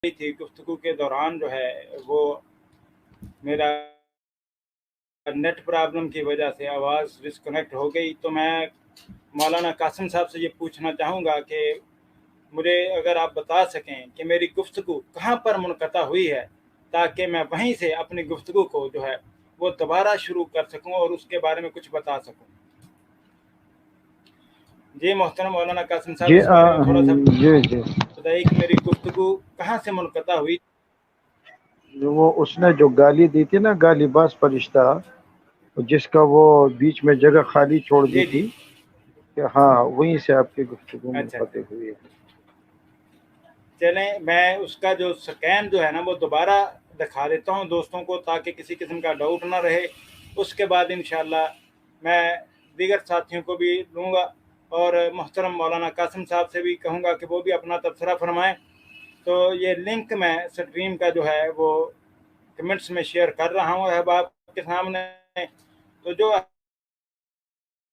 थी गुफ्तगू के दौरान जो है वो मेरा नेट प्रॉब्लम की वजह से आवाज़ डिस्कनेक्ट हो गई। तो मैं मौलाना कासिम साहब से ये पूछना चाहूँगा कि मुझे अगर आप बता सकें कि मेरी गुफ्तगू कहाँ पर मुनक़ता हुई है, ताकि मैं वहीं से अपनी गुफ्तगू को जो है वो दोबारा शुरू कर सकूँ और उसके बारे में कुछ बता सकूँ। जी मोहतरम मौलाना कासिम साहब, इस बारे में थोड़ा सा जी बताइए कि मेरी गुफ्तगू कहाँ से मुनक़ता हुई। वो उसने जो गाली दी थी ना, गालीबाज फरिश्ता, जिसका वो बीच में जगह खाली छोड़ दी जी थी, जी, कि हाँ वहीं से आपकी गुफ्तगू अच्छा, मुनक़ते हुई है। चलें मैं उसका जो स्कैन जो है ना वो दोबारा दिखा देता हूँ दोस्तों को, ताकि किसी किस्म का डाउट ना रहे। उसके बाद इंशाअल्लाह मैं दीगर साथियों को भी लूँगा और मोहतरम मौलाना कासिम साहब से भी कहूँगा कि वो भी अपना तबसरा फरमाएँ। तो ये लिंक मैं स्ट्रीम का जो है वो कमेंट्स में शेयर कर रहा हूँ अहबाब के सामने। तो जो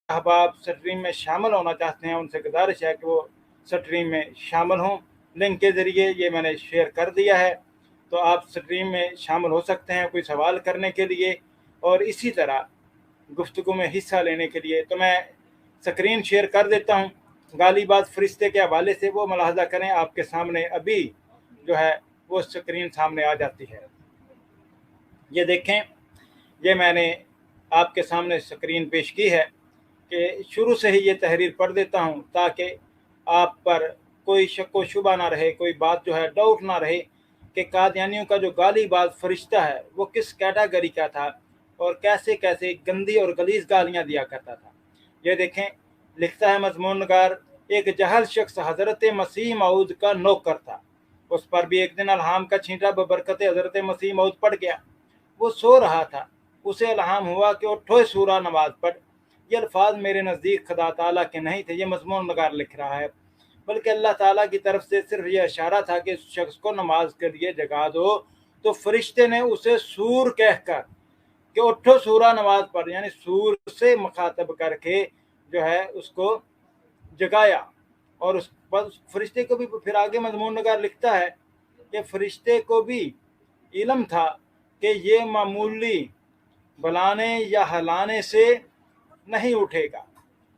अहबाब स्ट्रीम में शामिल होना चाहते हैं उनसे गुजारिश है कि वो स्ट्रीम में शामिल हों। लिंक के ज़रिए ये मैंने शेयर कर दिया है, तो आप स्ट्रीम में शामिल हो सकते हैं कोई सवाल करने के लिए और इसी तरह गुफ्तगू में हिस्सा लेने के लिए। तो मैं स्क्रीन शेयर कर देता हूँ गालीबाज फरिश्ते के हवाले से, वो मुलाहजा करें, आपके सामने अभी जो है वो स्क्रीन सामने आ जाती है। ये देखें, ये मैंने आपके सामने स्क्रीन पेश की है कि शुरू से ही ये तहरीर पढ़ देता हूँ ताकि आप पर कोई शक व शुबा ना रहे, कोई बात जो है डाउट ना रहे कि कादियानियों का जो गालीबाज फरिश्ता है वो किस कैटेगरी का था और कैसे कैसे गंदी और गलीज गालियाँ दिया करता था। ये देखें, लिखता है मजमून नगार, एक जहल शख्स हज़रत मसीह मऊद का नौकर था, उस पर भी एक दिन अल्हाम का छींटा बबरकत हज़रत मसीह मऊद पड़ गया। वो सो रहा था, उसे इल्हाम हुआ कि उठो सूरा नमाज पढ़। ये अल्फाज मेरे नज़दीक खुदा ताला के नहीं थे, ये मजमून नगार लिख रहा है, बल्कि अल्लाह ताला की तरफ से सिर्फ ये इशारा था कि उस शख्स को नमाज के लिए जगा दो। तो फरिश्ते ने उसे सूर कहकर कि उठो सूरा नमाज पढ़, यानी सूर से मुखातब करके जो है उसको जगाया। और उस फरिश्ते को भी फिर आगे मजमून नगार लिखता है कि फरिश्ते को भी इल्म था कि ये मामूली बुलाने या हलाने से नहीं उठेगा,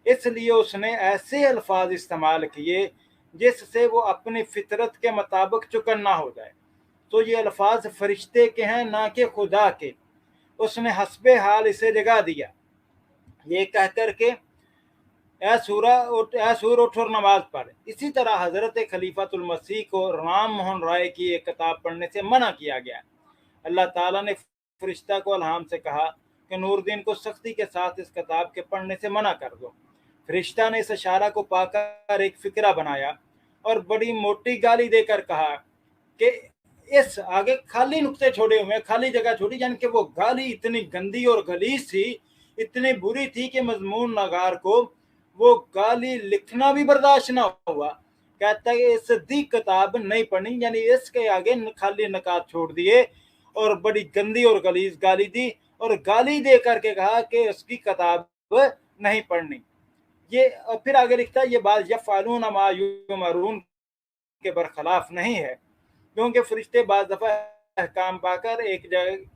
इसलिए उसने ऐसे अल्फाज इस्तेमाल किए जिससे वो अपनी फितरत के मुताबिक चौकन्ना हो जाए। तो ये अल्फाज फरिश्ते के हैं, ना कि खुदा के। उसने हस्बे हाल इसे जगा दिया, ये कह कर के ए सूर उठ और नमाज पढ़। इसी तरह हज़रत खलीफातुल मसीह को राम मोहन राय की एक किताब पढ़ने से मना किया गया। अल्लाह ताला ने फरिश्ता को अल्हाम से कहा कि नूरदीन को सख्ती के साथ इस किताब के पढ़ने से मना कर दो। फरिश्ता ने इस इशारा को पाकर एक फिक्रा बनाया और बड़ी मोटी गाली देकर कहा कि इस आगे खाली नुक्ते छोड़े हुए, खाली जगह छोड़ी, यानी कि वो गाली इतनी गंदी और गलीज थी, इतनी बुरी थी कि मजमून नगार को वो गाली लिखना भी बर्दाश्त ना हुआ। कहता है इस दी किताब नहीं पढ़नी, यानी इसके आगे खाली नकात छोड़ दिए और बड़ी गंदी और गलीज गाली दी और गाली दे करके कहा कि उसकी किताब नहीं पढ़नी। ये फिर आगे लिखता है ये बात यफ़अलून मा युमरून के बरखिलाफ नहीं है, क्योंकि फरिश्ते बाज दफा अहकाम पाकर एक जगह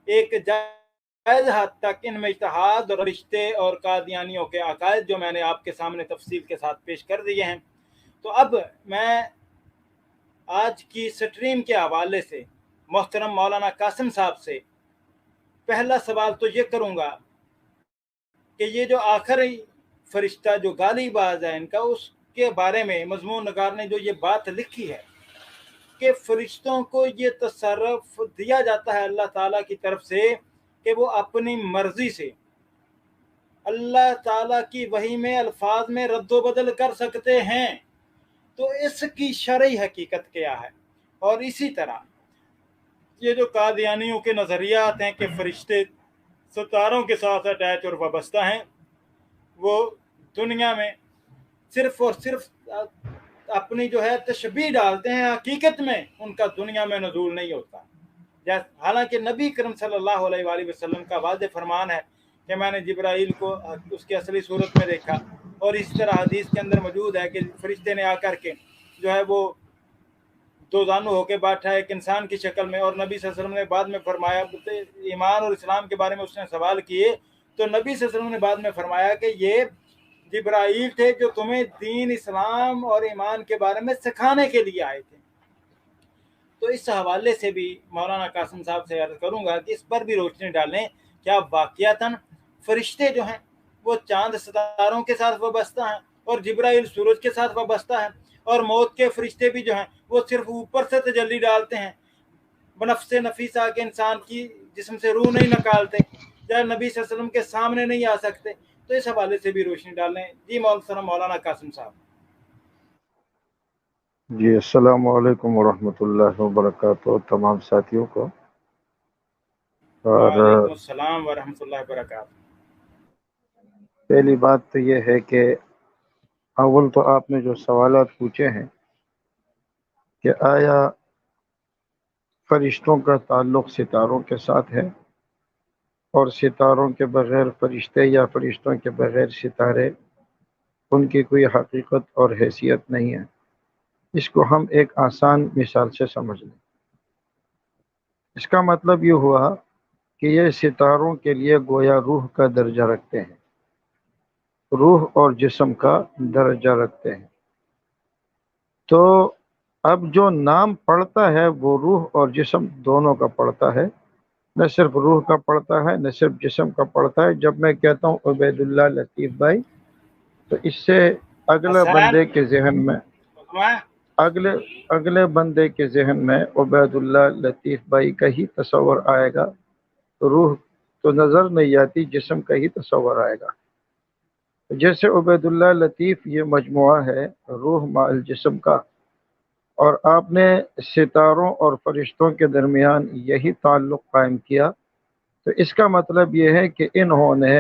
एक जायज़ हद तक इनमें इज्तिहाद और रिश्ते और कादियानियों के अकायद जो मैंने आपके सामने तफसील के साथ पेश कर दिए हैं। तो अब मैं आज की स्ट्रीम के हवाले से मोहतरम मौलाना कासिम साहब से पहला सवाल तो ये करूँगा कि ये जो आखिरी फरिश्ता जो गालीबाज है इनका, उसके बारे में मजमून नगार ने जो ये बात लिखी है कि फरिश्तों को ये तसर्रुफ दिया जाता है अल्लाह ताला की तरफ से कि वो अपनी मर्जी से अल्लाह ताला की वही में अल्फाज में रद्दो बदल कर सकते हैं। तो इसकी शरई हकीकत क्या है? और इसी तरह ये जो कादियानियों के नज़रियात हैं कि फरिश्ते सितारों के साथ अटैच और वाबस्ता हैं, वो दुनिया में सिर्फ और सिर्फ अपनी जो है तशबीह डालते हैं, हकीकत में उनका दुनिया में नज़ूल नहीं होता। हालांकि नबी करम सल्लल्लाहु अलैहि वसल्लम का वाज़ेह फरमान है کہ میں نے جبرائیل کو اس کی اصلی صورت میں دیکھا، اور اسی طرح حدیث کے اندر موجود ہے کہ فرشتے نے آ کر کے جو ہے وہ دو زانو ہو کے بیٹھا ہے ایک انسان کی شکل میں، اور نبی صلی اللہ علیہ وسلم نے بعد میں فرمایا، ایمان اور اسلام کے بارے میں اس نے سوال کیے تو نبی صلی اللہ علیہ وسلم نے بعد میں فرمایا کہ یہ جبرائیل تھے جو تمہیں دین اسلام اور ایمان کے بارے میں سکھانے کے لیے آئے تھے۔ تو اس حوالے سے بھی مولانا قاسم صاحب سے عرض کروں گا کہ اس پر بھی روشنی ڈالیں، کیا واقعتاً فرشتے جو ہیں وہ چاند ستاروں کے ساتھ وابستہ ہیں، اور جبرائیل سورج کے ساتھ وابستہ ہیں، اور موت کے فرشتے بھی جو ہیں وہ صرف اوپر سے تجلی ڈالتے ہیں، بنفس نفیسہ کے انسان کی جسم سے روح نہیں نکالتے، یا نبی صلی اللہ علیہ وسلم کے سامنے نہیں آ سکتے؟ تو اس حوالے سے بھی روشنی ڈالیں۔ جی مولانا قاسم صاحب۔ جی السلام علیکم ورحمۃ اللہ وبرکاتہ تمام ساتھیوں کو۔ اور وعلیکم السلام ورحمۃ اللہ وبرکاتہ۔ پہلی بات تو یہ ہے کہ اول تو آپ نے جو سوالات پوچھے ہیں کہ آیا فرشتوں کا تعلق ستاروں کے ساتھ ہے اور ستاروں کے بغیر فرشتے یا فرشتوں کے بغیر ستارے، ان کی کوئی حقیقت اور حیثیت نہیں ہے، اس کو ہم ایک آسان مثال سے سمجھ لیں۔ اس کا مطلب یہ ہوا کہ یہ ستاروں کے لیے گویا روح کا درجہ رکھتے ہیں، روح اور جسم کا درجہ رکھتے ہیں۔ تو اب جو نام پڑھتا ہے وہ روح اور جسم دونوں کا پڑھتا ہے، نہ صرف روح کا پڑھتا ہے نہ صرف جسم کا پڑھتا ہے۔ جب میں کہتا ہوں عبید اللہ لطیف بھائی، تو اس سے اگلے حسین بندے کے ذہن میں اگلے بندے کے ذہن میں عبید اللہ لطیف بھائی کا ہی تصور آئے گا، روح تو نظر نہیں آتی، جسم کا ہی تصور آئے گا۔ جیسے عبید اللہ لطیف یہ مجموعہ ہے روح مع الجسم کا، اور آپ نے ستاروں اور فرشتوں کے درمیان یہی تعلق قائم کیا، تو اس کا مطلب یہ ہے کہ انہوں نے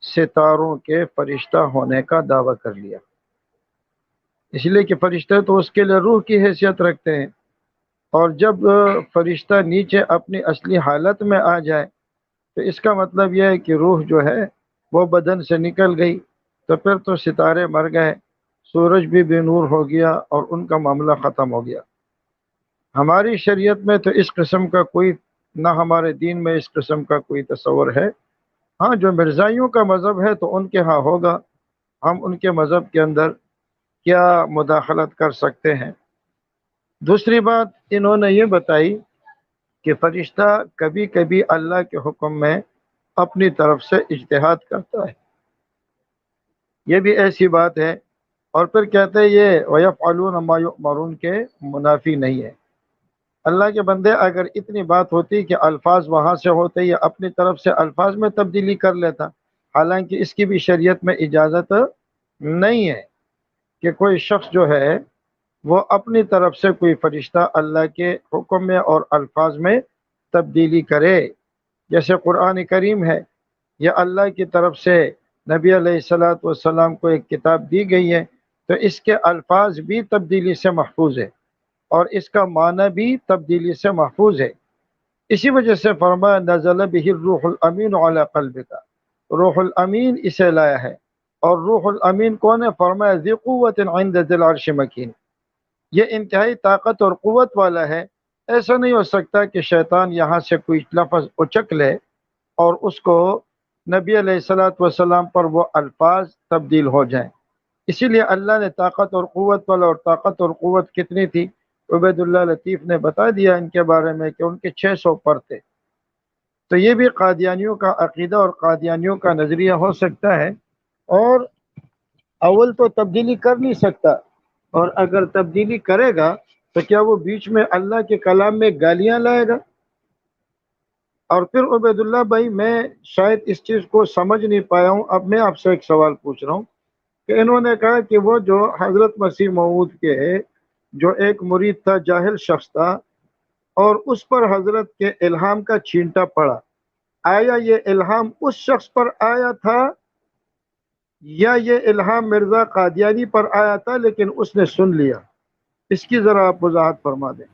ستاروں کے فرشتہ ہونے کا دعویٰ کر لیا، اس لیے کہ فرشتے تو اس کے لیے روح کی حیثیت رکھتے ہیں، اور جب فرشتہ نیچے اپنی اصلی حالت میں آ جائے تو اس کا مطلب یہ ہے کہ روح جو ہے وہ بدن سے نکل گئی، تو پھر تو ستارے مر گئے، سورج بھی بے نور ہو گیا اور ان کا معاملہ ختم ہو گیا۔ ہماری شریعت میں تو اس قسم کا کوئی نہ، ہمارے دین میں اس قسم کا کوئی تصور ہے۔ ہاں جو مرزائیوں کا مذہب ہے تو ان کے ہاں ہوگا، ہم ان کے مذہب کے اندر کیا مداخلت کر سکتے ہیں۔ دوسری بات انہوں نے یہ بتائی کہ فرشتہ کبھی کبھی اللہ کے حکم میں اپنی طرف سے اجتہاد کرتا ہے، یہ بھی ایسی بات ہے، اور پھر کہتے ہیں یہ وَيَفْعَلُونَ مَا يُؤْمَرُونَ کے منافی نہیں ہے۔ اللہ کے بندے اگر اتنی بات ہوتی کہ الفاظ وہاں سے ہوتے یا اپنی طرف سے الفاظ میں تبدیلی کر لیتا، حالانکہ اس کی بھی شریعت میں اجازت نہیں ہے کہ کوئی شخص جو ہے وہ اپنی طرف سے کوئی فرشتہ اللہ کے حکم میں اور الفاظ میں تبدیلی کرے۔ جیسے قرآن کریم ہے، یہ اللہ کی طرف سے نبی علیہ الصلاۃ والسلام کو ایک کتاب دی گئی ہے، تو اس کے الفاظ بھی تبدیلی سے محفوظ ہے اور اس کا معنی بھی تبدیلی سے محفوظ ہے۔ اسی وجہ سے فرمایا نزل به الروح الامین علی قلبک، روح الامین اسے لایا ہے، اور روح الامین کون ہے؟ فرمایا ذی قوت عند ذی العرش مکین، یہ انتہائی طاقت اور قوت والا ہے۔ ایسا نہیں ہو سکتا کہ شیطان یہاں سے کوئی لفظ اچک لے اور اس کو نبی علیہ الصلاۃ والسلام پر وہ الفاظ تبدیل ہو جائیں۔ اسی لیے اللہ نے طاقت اور قوت والا، اور طاقت اور قوت کتنی تھی عبید اللہ لطیف نے بتا دیا ان کے بارے میں کہ ان کے 600 پر تھے۔ تو یہ بھی قادیانیوں کا عقیدہ اور قادیانیوں کا نظریہ ہو سکتا ہے، اور اول تو تبدیلی کر نہیں سکتا، اور اگر تبدیلی کرے گا تو کیا وہ بیچ میں اللہ کے کلام میں گالیاں لائے گا؟ اور پھر عبید اللہ بھائی میں شاید اس چیز کو سمجھ نہیں پایا ہوں، اب میں آپ سے ایک سوال پوچھ رہا ہوں کہ انہوں نے کہا کہ وہ جو حضرت مسیح موعود کے جو ایک مرید تھا، جاہل شخص تھا، اور اس پر حضرت کے الہام کا چھینٹا پڑا، آیا یہ الہام اس شخص پر آیا تھا یا یہ الہام مرزا قادیانی پر آیا تھا لیکن اس نے سن لیا؟ اس کی ذرا آپ وضاحت فرما دیں۔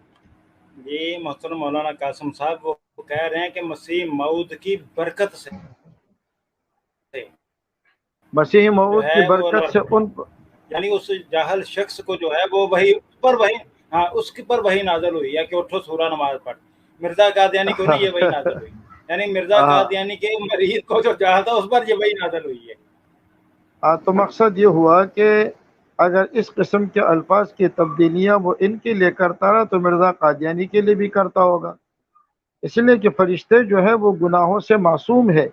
جی محترم مولانا قاسم صاحب، وہ کہہ رہے ہیں کہ مسیح موعود کی برکت سے मसीह जो मऊद की है वो बरकत से उन यानी उस जाहल शख्स को जो है वो वही पर वही हाँ उसके पर वही नाजल हुई है कि उठो सूरा नमाज पढ़। मिर्जा कादियानी को नहीं ये वही नाजल हुई, यानी मिर्जा हाँ कादियानी के मरीज को जो जाहल था उस पर ये वही नाजल हुई है। तो मकसद ये हुआ कि अगर इस किस्म के अल्फाज की तब्दीलियाँ वो इनके लिए करता रहा तो मिर्ज़ा कादियानी के लिए भी करता होगा। इसलिए कि फरिश्ते जो है वो गुनाहों से मासूम है,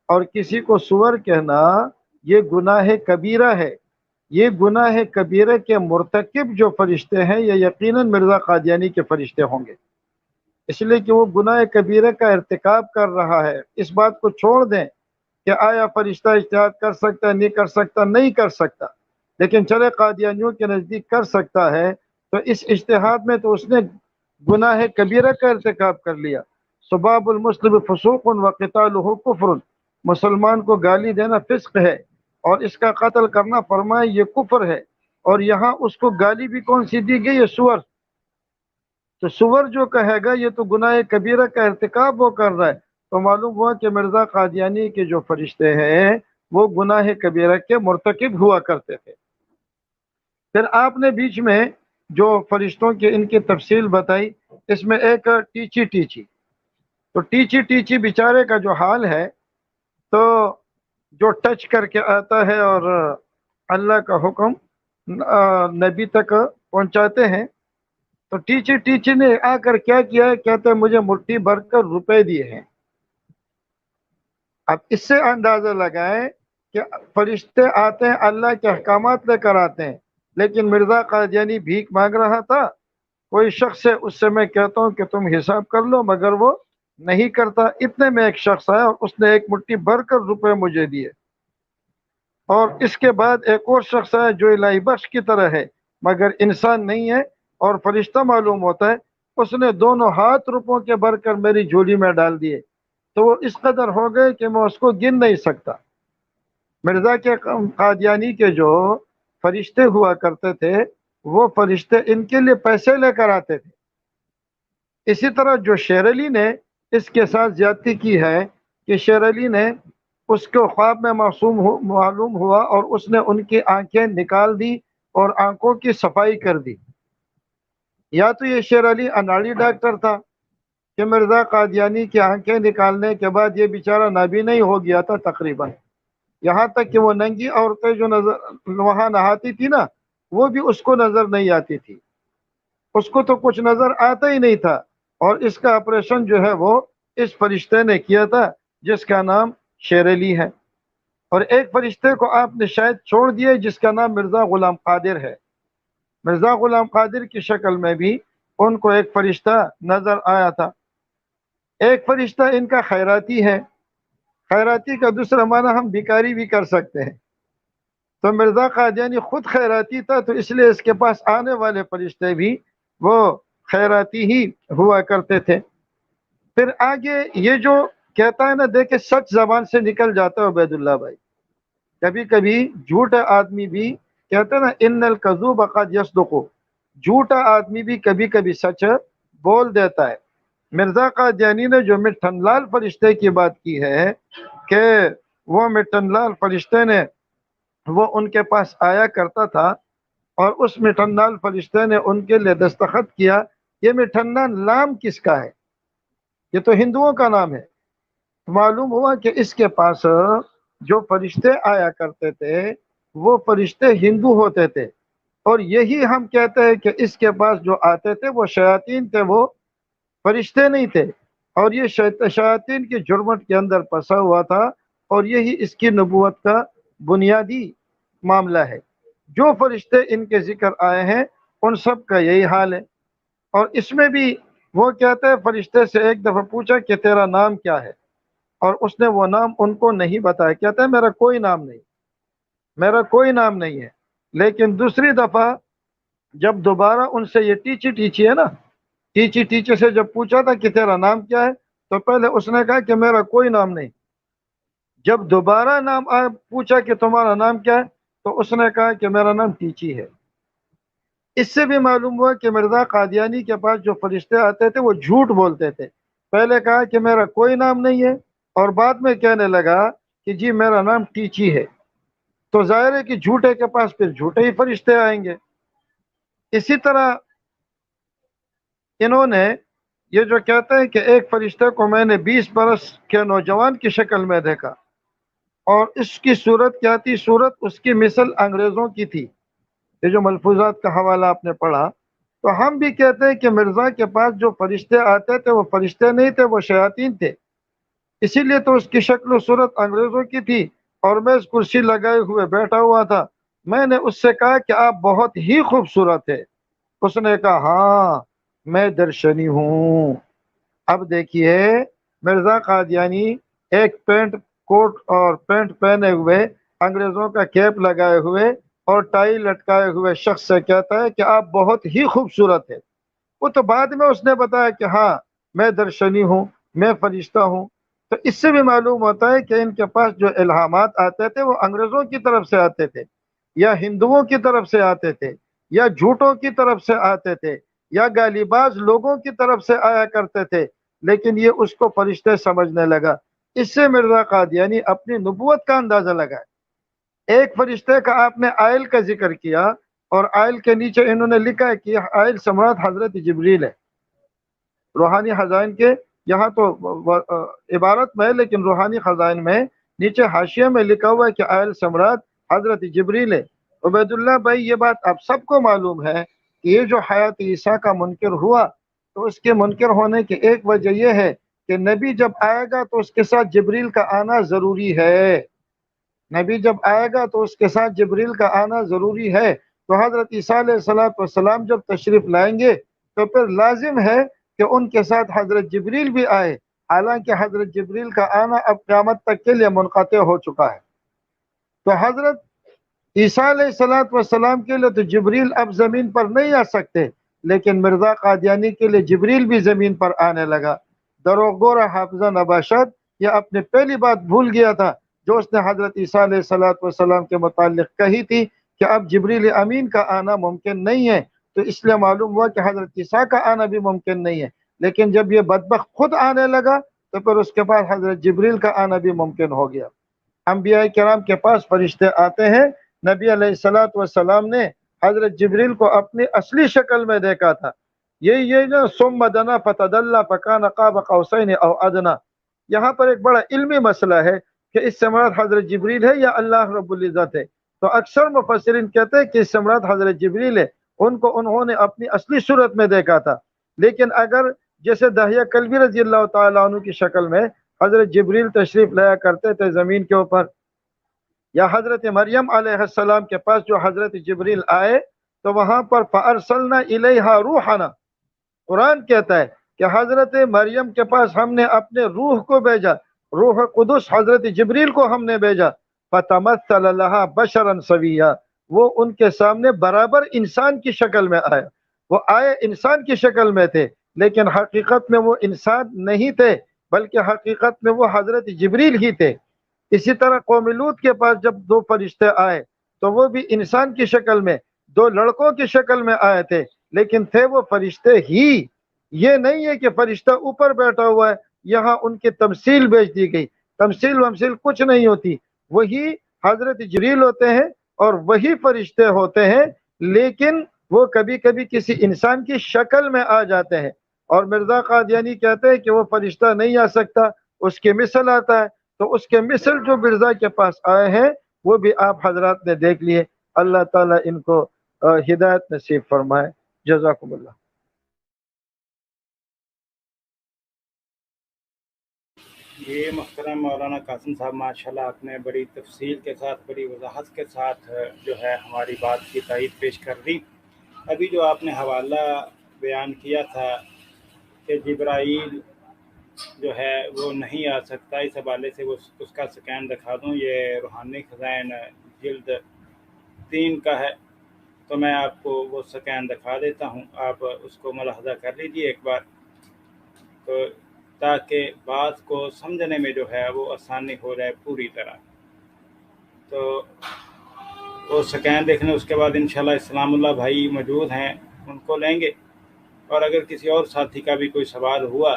और किसी को सुअर कहना ये गुनाह कबीरा है। ये गुनाह कबीरा के मुर्तकिब जो फरिश्ते हैं ये यकीनन मिर्ज़ा कादियानी के फरिश्ते होंगे, इसलिए कि वो गुनाह कबीरा का इर्तिकाब कर रहा है। इस बात को छोड़ दें कि आया फरिश्ता इज्तिहाद कर सकता है, नहीं कर सकता, नहीं कर सकता, लेकिन चले कादियानियों के नज़दीक कर सकता है, तो इस इज्तिहाद में तो उसने गुनाह कबीरा का इर्तिकाब कर लिया। सुबाबुल मुस्लिम फसूक़ुन व क़ितालुहु कुफ़्रुन, मुसलमान को गाली देना फिस्क है और इसका कत्ल करना फरमाए ये कुफ्र है। और यहाँ उसको गाली भी कौन सी दी गई है? सुअर। तो सुअर जो कहेगा ये तो गुनाह कबीरा का इर्तिकाब वो कर रहा है। तो मालूम हुआ कि मिर्ज़ा कादियानी के जो फरिश्ते हैं वो गुनाह कबीरा के मुर्तकिब हुआ करते थे। फिर आपने बीच में जो फरिश्तों की इनकी तफसील बताई, इसमें एक टीची टीची, तो टीची टीची बेचारे का जो हाल है, तो जो टच करके आता है और अल्लाह का हुक्म नबी तक पहुंचाते हैं, तो टीची टीची ने आकर क्या किया है? कहते हैं मुझे मुट्ठी भर कर रुपए दिए हैं। अब इससे अंदाजा लगाएं कि फरिश्ते आते हैं अल्लाह के अहकामात लेकर आते हैं, लेकिन मिर्ज़ा कादियानी भीख मांग रहा था। कोई शख्स है, उससे मैं कहता हूँ कि तुम हिसाब कर लो, मगर वो नहीं करता। इतने में एक शख्स आया और उसने एक मुट्ठी भर कर रुपए मुझे दिए। और इसके बाद एक और शख्स आया जो इलाही बख्श की तरह है मगर इंसान नहीं है और फरिश्ता मालूम होता है, उसने दोनों हाथ रुपयों के भरकर मेरी झोली में डाल दिए। तो वो इस कदर हो गए कि मैं उसको गिन नहीं सकता। मिर्ज़ा के कादियानी के जो फरिश्ते हुआ करते थे वो फरिश्ते इनके लिए पैसे लेकर आते थे। इसी तरह जो शेर अली ने इसके साथ ज्यादती की है कि शेर अली ने उसको ख्वाब में मालूम हुआ और उसने उनकी आंखें निकाल दी और आंखों की सफाई कर दी। या तो ये शेर अली अनाड़ी डॉक्टर था कि मिर्ज़ा कादियानी की आंखें निकालने के बाद ये बेचारा नाबीना ही हो गया था तकरीबन। यहाँ तक कि वो नंगी औरतें जो नजर वहाँ नहाती थी ना, वो भी उसको नजर नहीं आती थी, उसको तो कुछ नजर आता ही नहीं था। और इसका ऑपरेशन जो है वो इस फरिश्ते ने किया था जिसका नाम शेर अली है। और एक फरिश्ते को आपने शायद छोड़ दिया जिसका नाम मिर्ज़ा गुलाम कादिर है। मिर्ज़ा गुलाम कादिर की शक्ल में भी उनको एक फरिश्ता नजर आया था। एक फरिश्ता इनका खैराती है। खैराती का दूसरा माना हम भिखारी भी कर सकते हैं। तो मिर्ज़ा कादियानी खुद खैराती था, तो इसलिए इसके पास आने वाले फरिश्ते भी वो खैराती ही हुआ करते थे। फिर आगे ये जो कहता है ना, देखे सच जबान से निकल जाता है उबैदुल्ला भाई। कभी कभी झूठा आदमी भी कहते हैं ना, इन्नल कज़ूब क़द यस्दुक़ु, झूठा आदमी भी कभी कभी सच बोल देता है। मिर्ज़ा कादियानी ने जो मिठनलाल फरिश्ते की बात की है कि वो मिठनलाल फरिश्ते ने वो उनके पास आया करता था और उस मिठनलाल फरिश्ते ने उनके लिए दस्तखत किया। ये मिठन्ना नाम किसका है? ये तो हिंदुओं का नाम है। मालूम हुआ कि इसके पास जो फरिश्ते आया करते थे वो फरिश्ते हिंदू होते थे, और यही हम कहते हैं कि इसके पास जो आते थे वो शयातीन थे, वो फरिश्ते नहीं थे। और ये शयातीन की जुर्मत के अंदर फंसा हुआ था, और यही इसकी नबूवत का बुनियादी मामला है। जो फरिश्ते इनके जिक्र आए हैं उन सब का यही हाल है। और इसमें भी वो कहते हैं, फरिश्ते से एक दफ़ा पूछा कि तेरा नाम क्या है, और उसने वो नाम उनको नहीं बताया। कहता है मेरा कोई नाम नहीं, मेरा कोई नाम नहीं है। लेकिन दूसरी दफ़ा जब दोबारा उनसे ये टीची टीची है ना, टीची टीची से जब पूछा था कि तेरा नाम क्या है, तो पहले उसने कहा कि मेरा कोई नाम नहीं। जब दोबारा नाम पूछा कि तुम्हारा नाम क्या है, तो उसने कहा कि मेरा नाम टीची है। इससे भी मालूम हुआ कि मिर्ज़ा कादियानी के पास जो फरिश्ते आते थे वो झूठ बोलते थे। पहले कहा कि मेरा कोई नाम नहीं है और बाद में कहने लगा कि जी मेरा नाम टीची है। تو ظاہر ہے کہ جھوٹے کے پاس پھر جھوٹے ہی فرشتے آئیں گے۔ اسی طرح انہوں نے یہ جو کہتے ہیں کہ ایک فرشتے کو میں نے 20 برس کے نوجوان کی شکل میں دیکھا، اور اس کی صورت کیا تھی؟ صورت اس کی مثل انگریزوں کی تھی۔ یہ جو ملفوظات کا حوالہ آپ نے پڑھا، تو ہم بھی کہتے ہیں کہ مرزا کے پاس جو فرشتے آتے تھے وہ فرشتے نہیں تھے، وہ شیاطین تھے، اسی لیے تو اس کی شکل و صورت انگریزوں کی تھی، اور میں اس کرسی لگائے ہوئے بیٹھا ہوا تھا۔ میں نے اس سے کہا کہ آپ بہت ہی خوبصورت ہے۔ اس نے کہا ہاں میں درشنی ہوں۔ اب دیکھیے مرزا قادیانی ایک پینٹ کوٹ اور پینٹ پہنے ہوئے، انگریزوں کا کیپ لگائے ہوئے اور ٹائی لٹکائے ہوئے شخص سے کہتا ہے کہ آپ بہت ہی خوبصورت ہے۔ وہ تو بعد میں اس نے بتایا کہ ہاں میں درشنی ہوں، میں فرشتہ ہوں۔ تو اس سے بھی معلوم ہوتا ہے کہ ان کے پاس جو الہامات آتے تھے وہ انگریزوں کی طرف سے آتے تھے، یا ہندوؤں کی طرف سے آتے تھے، یا جھوٹوں کی طرف سے آتے تھے، یا گالی باز لوگوں کی طرف سے آیا کرتے تھے، لیکن یہ اس کو فرشتے سمجھنے لگا۔ اس سے مرزا قادیانی اپنی نبوت کا اندازہ لگائے۔ ایک فرشتے کا آپ نے آئل کا ذکر کیا، اور آئل کے نیچے انہوں نے لکھا ہے کہ آئل سمرات حضرت جبریل ہے۔ روحانی خزائن کے یہاں تو عبارت میں ہے، لیکن روحانی خزائن میں نیچے حاشیے میں لکھا ہوا ہے کہ آئل سمرات حضرت جبریل ہے۔ عبید اللہ بھائی، یہ بات آپ سب کو معلوم ہے کہ یہ جو حیات عیسیٰ کا منکر ہوا، تو اس کے منکر ہونے کی ایک وجہ یہ ہے کہ نبی جب آئے گا تو اس کے ساتھ جبریل کا آنا ضروری ہے۔ نبی جب آئے گا تو اس کے ساتھ جبریل کا آنا ضروری ہے۔ تو حضرت عیسیٰ علیہ السلام جب تشریف لائیں گے تو پھر لازم ہے کہ ان کے ساتھ حضرت جبریل بھی آئے، حالانکہ حضرت جبریل کا آنا اب قیامت تک کے لیے منقطع ہو چکا ہے۔ تو حضرت عیسیٰ علیہ السلام کے لیے تو جبریل اب زمین پر نہیں آ سکتے، لیکن مرزا قادیانی کے لیے جبریل بھی زمین پر آنے لگا۔ دروغگور حافظہ نباشد یہ اپنے پہلی بات بھول گیا تھا جو اس نے حضرت عیسیٰ علیہ السلام کے متعلق کہی تھی کہ اب جبریل امین کا آنا ممکن نہیں ہے، تو اس لیے معلوم ہوا کہ حضرت عیسیٰ کا آنا بھی ممکن نہیں ہے۔ لیکن جب یہ بدبخت خود آنے لگا تو پھر اس کے بعد حضرت جبریل کا آنا بھی ممکن ہو گیا۔ انبیاء کرام کے پاس فرشتے آتے ہیں۔ نبی علیہ السلام نے حضرت جبریل کو اپنی اصلی شکل میں دیکھا تھا۔ یہ نا ثم دنا فتدلی فکان قاب قوسین او ادنی، یہاں پر ایک بڑا علمی مسئلہ ہے کہ اس سے مراد حضرت جبریل ہے یا اللہ رب العزت ہے۔ تو اکثر مفسرین کہتے ہیں کہ اس سے مراد حضرت جبریل ہے، انہوں نے اپنی اصلی صورت میں دیکھا تھا۔ لیکن اگر جیسے داہیہ کلبی رضی اللہ تعالیٰ عنہ کی شکل میں حضرت جبریل تشریف لایا کرتے تھے زمین کے اوپر، یا حضرت مریم علیہ السلام کے پاس جو حضرت جبریل آئے تو وہاں پر فَأَرْسَلْنَا إِلَيْهَا رُوحَنَا، قرآن کہتا ہے کہ حضرت مریم کے پاس ہم نے اپنے روح کو بھیجا، روح قدس حضرت جبریل کو ہم نے بھیجا۔ فَتَمَثَّلَ لَهَا بَشَرًا سَوِيًّا، وہ ان کے سامنے برابر انسان کی شکل میں آیا۔ وہ آئے انسان کی شکل میں تھے، لیکن حقیقت میں وہ انسان نہیں تھے، بلکہ حقیقت میں وہ حضرت جبریل ہی تھے۔ اسی طرح قوم لوط کے پاس جب دو فرشتے آئے تو وہ بھی انسان کی شکل میں، دو لڑکوں کی شکل میں آئے تھے، لیکن تھے وہ فرشتے ہی۔ یہ نہیں ہے کہ فرشتہ اوپر بیٹھا ہوا ہے، یہاں ان کی تمثیل بیچ دی گئی۔ تمثیل ومثیل کچھ نہیں ہوتی، وہی حضرت جبریل ہوتے ہیں اور وہی فرشتے ہوتے ہیں، لیکن وہ کبھی کبھی کسی انسان کی شکل میں آ جاتے ہیں۔ اور مرزا قادیانی کہتے ہیں کہ وہ فرشتہ نہیں آ سکتا، اس کی مثل آتا ہے۔ تو اس کے مثل جو مرزا کے پاس آئے ہیں وہ بھی آپ حضرات نے دیکھ لیے۔ اللہ تعالیٰ ان کو ہدایت نصیب فرمائے۔ جزاکم اللہ۔ یہ محترم مولانا قاسم صاحب، ماشاءاللہ آپ نے بڑی تفصیل کے ساتھ، بڑی وضاحت کے ساتھ جو ہے ہماری بات کی تائید پیش کر دی۔ ابھی جو آپ نے حوالہ بیان کیا تھا کہ جبرائیل جو ہے وہ نہیں آ سکتا، اس حوالے سے وہ اس کا سکین دکھا دوں۔ یہ روحانی خزائن جلد 3 کا ہے، تو میں آپ کو وہ سکین دکھا دیتا ہوں، آپ اس کو ملاحظہ کر لیجیے ایک بار، تو تاکہ بات کو سمجھنے میں جو ہے وہ آسانی ہو جائے پوری طرح۔ تو وہ سکین دیکھنے اس کے بعد انشاءاللہ اسلام اللہ بھائی موجود ہیں، ان کو لیں گے، اور اگر کسی اور ساتھی کا بھی کوئی سوال ہوا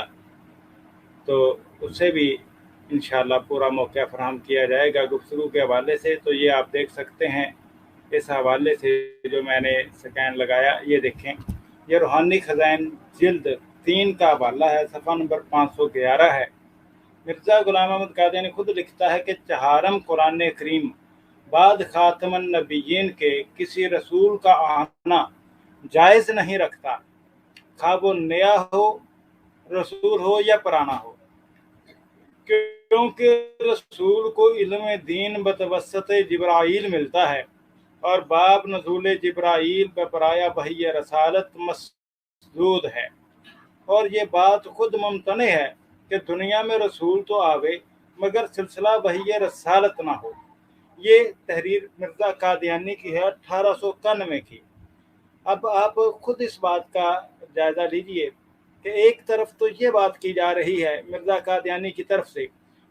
تو اس سے بھی इंशाअल्लाह पूरा मौका फराहम किया जाएगा गुफ्तगू के हवाले से। तो ये आप देख सकते हैं इस हवाले से जो मैंने स्कैन लगाया, ये देखें, ये रूहानी खजाइन जिल्द 3 का हवाला है, सफ़ा नंबर 511 है। मिर्ज़ा गुलाम अहमद कादियानी खुद लिखता है कि चहारम कुरान करीम बाद खातमन नबीयीन के किसी रसूल का आना जायज़ नहीं रखता, खा वो नया हो, रसूल हो या पुराना हो, क्योंकि रसूल को इल्म दीन बतवसत जिब्राइल मिलता है और बाब नज़ूल जिब्राइल बपराया वही रसालत मसदूद है। और ये बात खुद मुमतने है कि दुनिया में रसूल तो आवे मगर सिलसिला वही रसालत ना हो। ये तहरीर मिर्ज़ा कादियानी की है 1891 की। अब आप खुद इस बात का जायज़ा लीजिए कि एक तरफ तो ये बात की जा रही है मिर्ज़ा कादियानी की तरफ से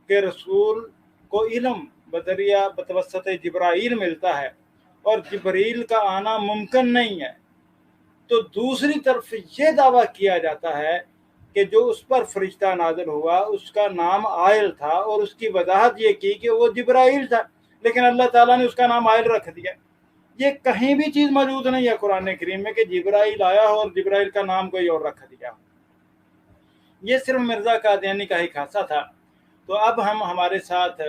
कि रसूल को इल्म बदरिया बतवसत जिब्राइल मिलता है और जिब्रील का आना मुमकिन नहीं है, तो दूसरी तरफ ये दावा किया जाता है कि जो उस पर फरिश्ता नाज़िल हुआ उसका नाम आयल था और उसकी वजाहत ये की कि वो जिब्राइल था, लेकिन अल्लाह ताला ने उसका नाम आयल रख दिया। ये कहीं भी चीज़ मौजूद नहीं है कुरान करीम में कि जिब्राइल आया हो और जिब्राइल का नाम कोई और रख दिया। ये सिर्फ मिर्ज़ा कादियानी का ही खासा था। तो अब हम हमारे साथ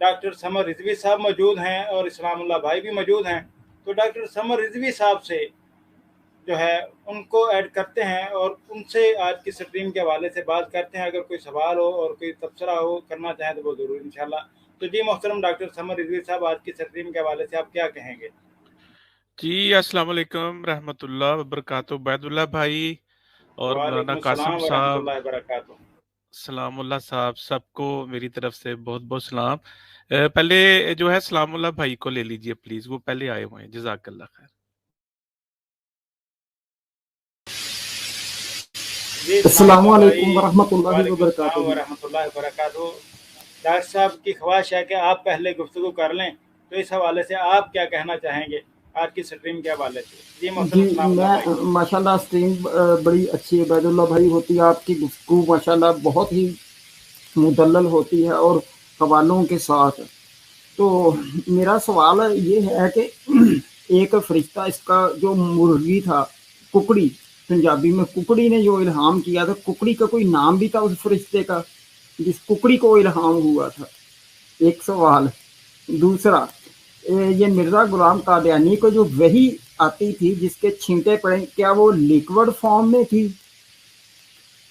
डॉक्टर समर रिजवी साहब मौजूद हैं और इस्लामुल्लाह भाई भी मौजूद हैं। तो डॉक्टर समर रिजवी साहब से जो है उनको ऐड करते हैं और उनसे आज की स्ट्रीम के हवाले से बात करते हैं। अगर कोई सवाल हो और कोई तबसरा हो करना चाहें तो वो ज़रूर इंशाल्लाह। तो जी मोहतरम डॉक्टर समर रिजवी साहब, आज की स्ट्रीम के हवाले से आप क्या कहेंगे? जी अस्सलाम वालेकुम रहमतुल्लाह वबरकातुहू बैदुल्लाह भाई और मौलाना वालेकुम कासिम अस्सलाम व साहब, रहमतुल्लाहि व बरकातुहू। सलामुल्लाह साहब, सबको मेरी तरफ से बहुत बहुत सलाम। पहले जो है सलामुल्लाह भाई को ले लीजिए प्लीज, वो पहले आए हुए हैं। जज़ाकल्लाह खैर। जी अस्सलाम इस्लामुल्लाह भाई, वालेकुम वरहमतुल्लाहि वालेकुम अस्सलाम व वबरकातुहू। रहमतुल्लाहि व बरकातुहू। डॉक्टर साहब की ख्वाहिश है कि आप पहले गुफ्तगू कर लें, तो इस हवाले से आप क्या कहना चाहेंगे आज की स्ट्रीम के हवाले से? जी जी मोहतरम इस्लामुल्लाह भाई। मैं माशाल्लाह स्ट्रीम बड़ी अच्छी है बैदुल्लाह भाई होती है, आपकी गुफ्तगू माशाल्लाह बहुत ही मुदल्लल होती है और हवालों के साथ। तो मेरा सवाल ये है कि एक फरिश्ता, इसका जो मुर्गी था, कुकड़ी, पंजाबी में कुकड़ी ने जो इल्हाम किया था, कुकड़ी का कोई नाम भी था उस फरिश्ते का जिस कुकड़ी को इल्हाम हुआ था? एक सवाल। दूसरा, ये मिर्ज़ा गुलाम कादियानी को जो वही आती थी जिसके छींटे पड़े, क्या वो लिक्विड फॉर्म में थी?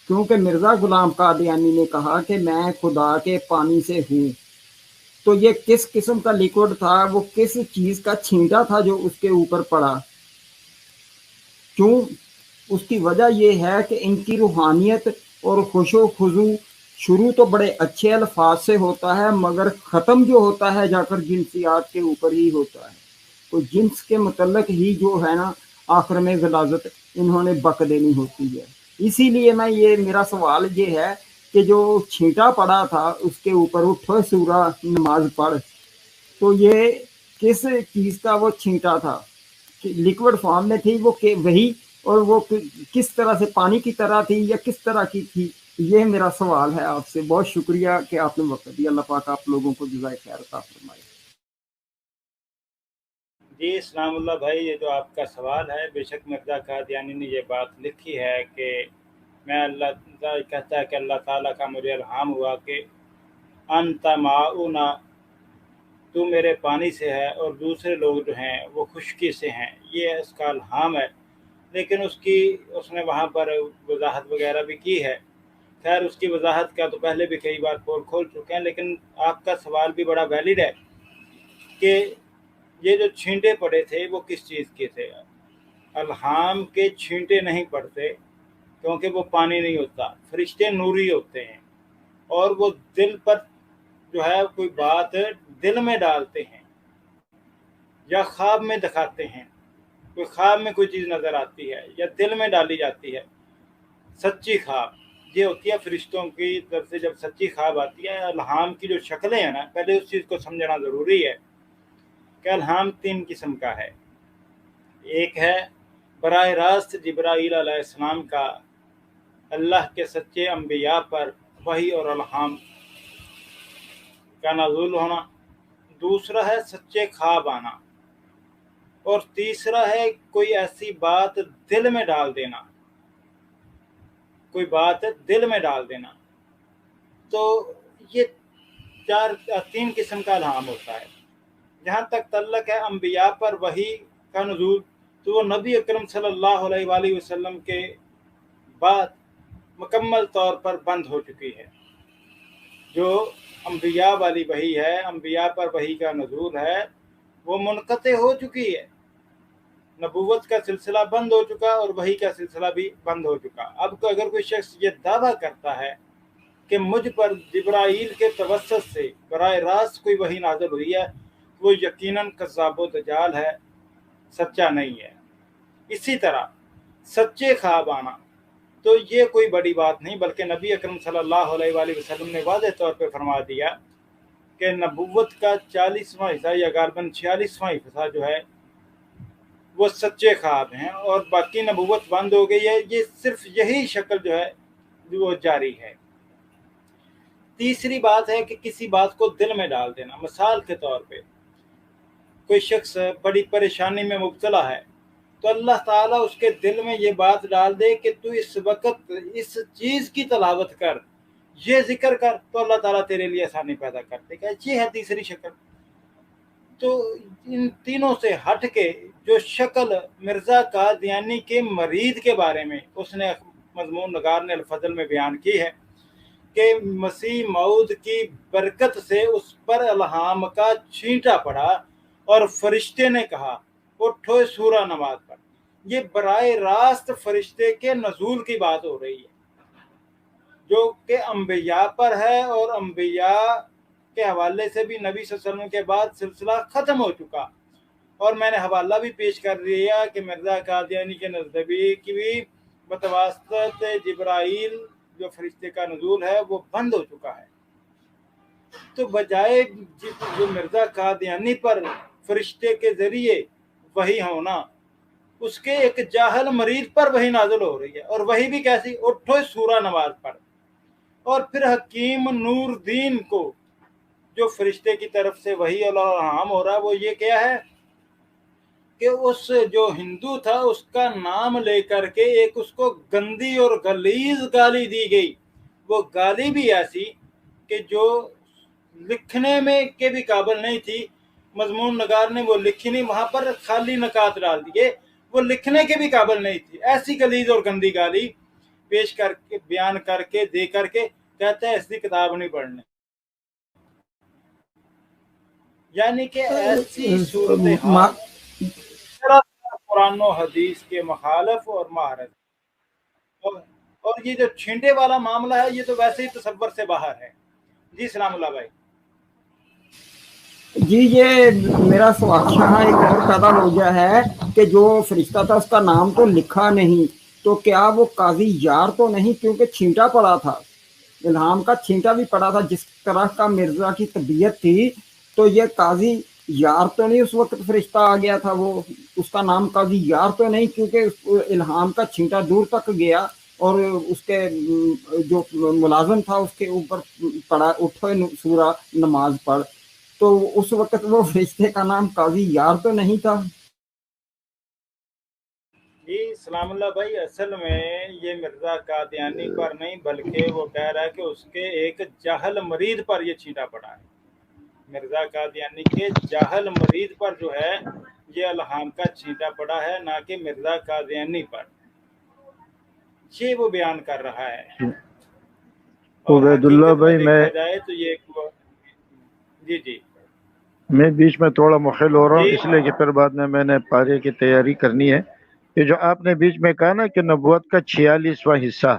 क्योंकि मिर्ज़ा गुलाम कादियानी ने कहा कि मैं खुदा के पानी से हूँ, तो ये किस किस्म का लिक्विड था? वो किस चीज़ का छींटा था जो उसके ऊपर पड़ा? क्यों? उसकी वजह ये है कि इनकी रूहानियत और खुशो खुजू शुरू तो बड़े अच्छे अल्फाज से होता है, मगर ख़त्म जो होता है जाकर जिनसियात के ऊपर ही होता है। तो जिन्स के मुतल्लक ही जो है ना, आखिर में गलाजत इन्होंने बक देनी होती है। इसीलिए मेरा सवाल ये है कि जो छींटा पड़ा था उसके ऊपर उठो सूरा नमाज पढ़, तो ये किस चीज़ का वो छींटा था? लिक्विड फॉर्म में थी वो के वही, और वो किस तरह से पानी की तरह थी या किस तरह की थी? ये मेरा सवाल है आपसे। बहुत शुक्रिया कि आपने वक्त दिया। अल्लाह पाक आप लोगों को जज़ाए खैर अता फरमाए। जी इस्लामुल्लाह भाई, ये जो आपका सवाल है, बेशक मिर्ज़ा कादियानी ने ये बात लिखी है कि मैं अल्लाह कहता है कि अल्लाह ताला का मुझे इल्हाम हुआ कि अंत माऊना, तू मेरे पानी से है और दूसरे लोग जो हैं वो खुश्की से हैं। ये उसका इल्हाम है, लेकिन उसने वहाँ पर वजाहत वगैरह भी की है। खैर उसकी वजाहत का तो पहले भी कई बार पोल खोल चुके हैं, लेकिन आपका सवाल भी बड़ा वैलिड है कि ये जो छींटे पड़े थे वो किस चीज़ के थे। इल्हाम के छींटे नहीं पड़ते क्योंकि वो पानी नहीं होता, फरिश्ते नूरी होते हैं और वो दिल पर जो है कोई बात दिल में डालते हैं या ख्वाब में दिखाते हैं। कोई ख्वाब में कोई चीज़ नज़र आती है या दिल में डाली जाती है। सच्ची ख्वाब ये होती है फरिश्तों की तरफ से, जब सच्ची ख्वाब आती है। इल्हाम की जो शक्लें हैं ना, पहले उस चीज़ को समझना ज़रूरी है कि इल्हाम 3 किस्म का है। एक है बराह रास्त जिब्राईल अलैहिस्सलाम का अल्लाह के सच्चे अंबिया पर वही और इल्हाम का नज़ूल होना, दूसरा है सच्चे ख्वाब आना, और तीसरा है कोई ऐसी बात दिल में डाल देना, कोई बात दिल में डाल देना। तो ये तीन किस्म का इल्हाम होता है। जहाँ तक तल्लक है अंबिया पर वही का नुज़ूल, तो वो नबी अकरम सल्लल्लाहु अलैहि वसल्लम के बाद मुकम्मल तौर पर बंद हो चुकी है। जो अंबिया वाली वही है, अंबिया पर वही का नुज़ूल है, वो मुनक़ते हो चुकी है। नबूवत का सिलसिला बंद हो चुका और वही का सिलसिला भी बंद हो चुका। अब तो अगर कोई शख्स ये दावा करता है कि मुझ पर जिब्राईल के तवस्सुत से बराह रास्त कोई वही नाज़िल हुई है, वो यकीनन कज़्ज़ाब व दज्जाल है, सच्चा नहीं है। इसी तरह सच्चे ख्वाब आना, तो ये कोई बड़ी बात नहीं, बल्कि नबी अकरम सल्लल्लाहु अलैहि वसल्लम ने वाज़ेह तौर पे फरमा दिया कि नबूवत का 40वां हिस्सा या गालबन 46वां हिस्सा जो है वो सच्चे ख्वाब हैं, और बाकी नबूवत बंद हो गई है। ये सिर्फ यही शक्ल जो है वो जारी है। तीसरी बात है कि किसी बात को दिल में डाल देना। मिसाल के तौर पे कोई शख्स बड़ी परेशानी में मुब्तला है, तो अल्लाह ताला उसके दिल में ये बात डाल दे कि तू इस वक्त इस चीज़ की तलावत कर, ये जिक्र कर, तो अल्लाह ताला तेरे लिए आसानी पैदा कर देगा। ये है तीसरी शक्ल। तो इन तीनों से हट के जो शक्ल मिर्ज़ा कादियानी के मरीद के बारे में उसने मज़मून नगार ने अल-फज़ल में बयान की है कि मसीह मऊद की बरकत से उस पर इल्हाम का छींटा पड़ा और फरिश्ते ने कहा उठो सूरा नमाज पढ़। ये बराए रास्त फरिश्ते के नज़ूल की बात हो रही है, जो कि अंबिया पर है, और अंबिया के हवाले से भी नबी सल्लल्लाहु अलैहि वसल्लम के बाद सिलसिला ख़त्म हो चुका। और मैंने हवाला भी पेश कर दिया कि मिर्ज़ा कादियानी के नज़दबी की भी बतवासत जिब्राईल जो फरिश्ते का नज़ूल है वो बंद हो चुका है। तो बजाय जो मिर्ज़ा कादियानी पर फरिश्ते के ज़रिए वही होना, उसके एक जाहल मरीद पर वही नाज़िल हो रही है, और वही भी कैसी, उठो सूरा नमाज पढ़। और फिर हकीम नूरदीन को जो फरिश्ते की तरफ से वही इल्हाम हो रहा है, वो ये क्या है कि उस जो हिंदू था उसका नाम लेकर के एक उसको गंदी और गलीज गाली दी गई। वो गाली भी ऐसी कि जो लिखने में के भी काबिल नहीं थी। मजमून नगार ने वो लिखी नहीं, वहां पर खाली नकात डाल दिए, वो लिखने के भी काबिल नहीं थी। ऐसी गलीज और गंदी गाली पेश करके बयान करके दे करके कहते हैं ऐसी किताब नहीं पढ़ने। यानी कि ऐसी सूरत हाल कुरान और हदीस के मुखालिफ और महारत। और ये जो छींटे वाला मामला है ये तो वैसे ही तसव्वुर से बाहर है। जी सलामुल्लाह भाई। जी, ये मेरा सवाल यहाँ एक और पैदा हो गया है कि जो फरिश्ता था उसका नाम तो लिखा नहीं, तो क्या वो काजी यार तो नहीं, क्योंकि छींटा पड़ा था, इल्हाम का छींटा भी पड़ा था जिस तरह का मिर्जा की तबीयत थी, तो ये काजी यार तो नहीं उस वक्त फरिश्ता आ गया था, वो उसका नाम काजी यार तो नहीं, क्योंकि इल्हाम का छींटा दूर तक गया और उसके जो मुलाजिम था उसके ऊपर पड़ा उठो सूरा नमाज पढ़, तो उस वक्त वो फरिश्ते का नाम काजी यार तो नहीं था। जी सलामुल्लाह भाई, असल में ये मिर्जा कादियानी पर नहीं बल्कि वो कह रहा है कि उसके एक जाहल मरीद पर ये छींटा पड़ा है। मिर्जा कादियानी के जाहल मरीद पर जो है ये इल्हाम का छींटा पड़ा है, ना कि मिर्जा कादियानी पर। ये वो बयान कर रहा है। उबैदुल्लाह भाई, मैं जाए तो ये जी जी मैं बीच में थोड़ा मुखिल हो रहा हूँ, इसलिए कि फिर बाद में मैंने पारे की तैयारी करनी है। ये जो आपने बीच में कहा ना कि नबूवत का 46वां हिस्सा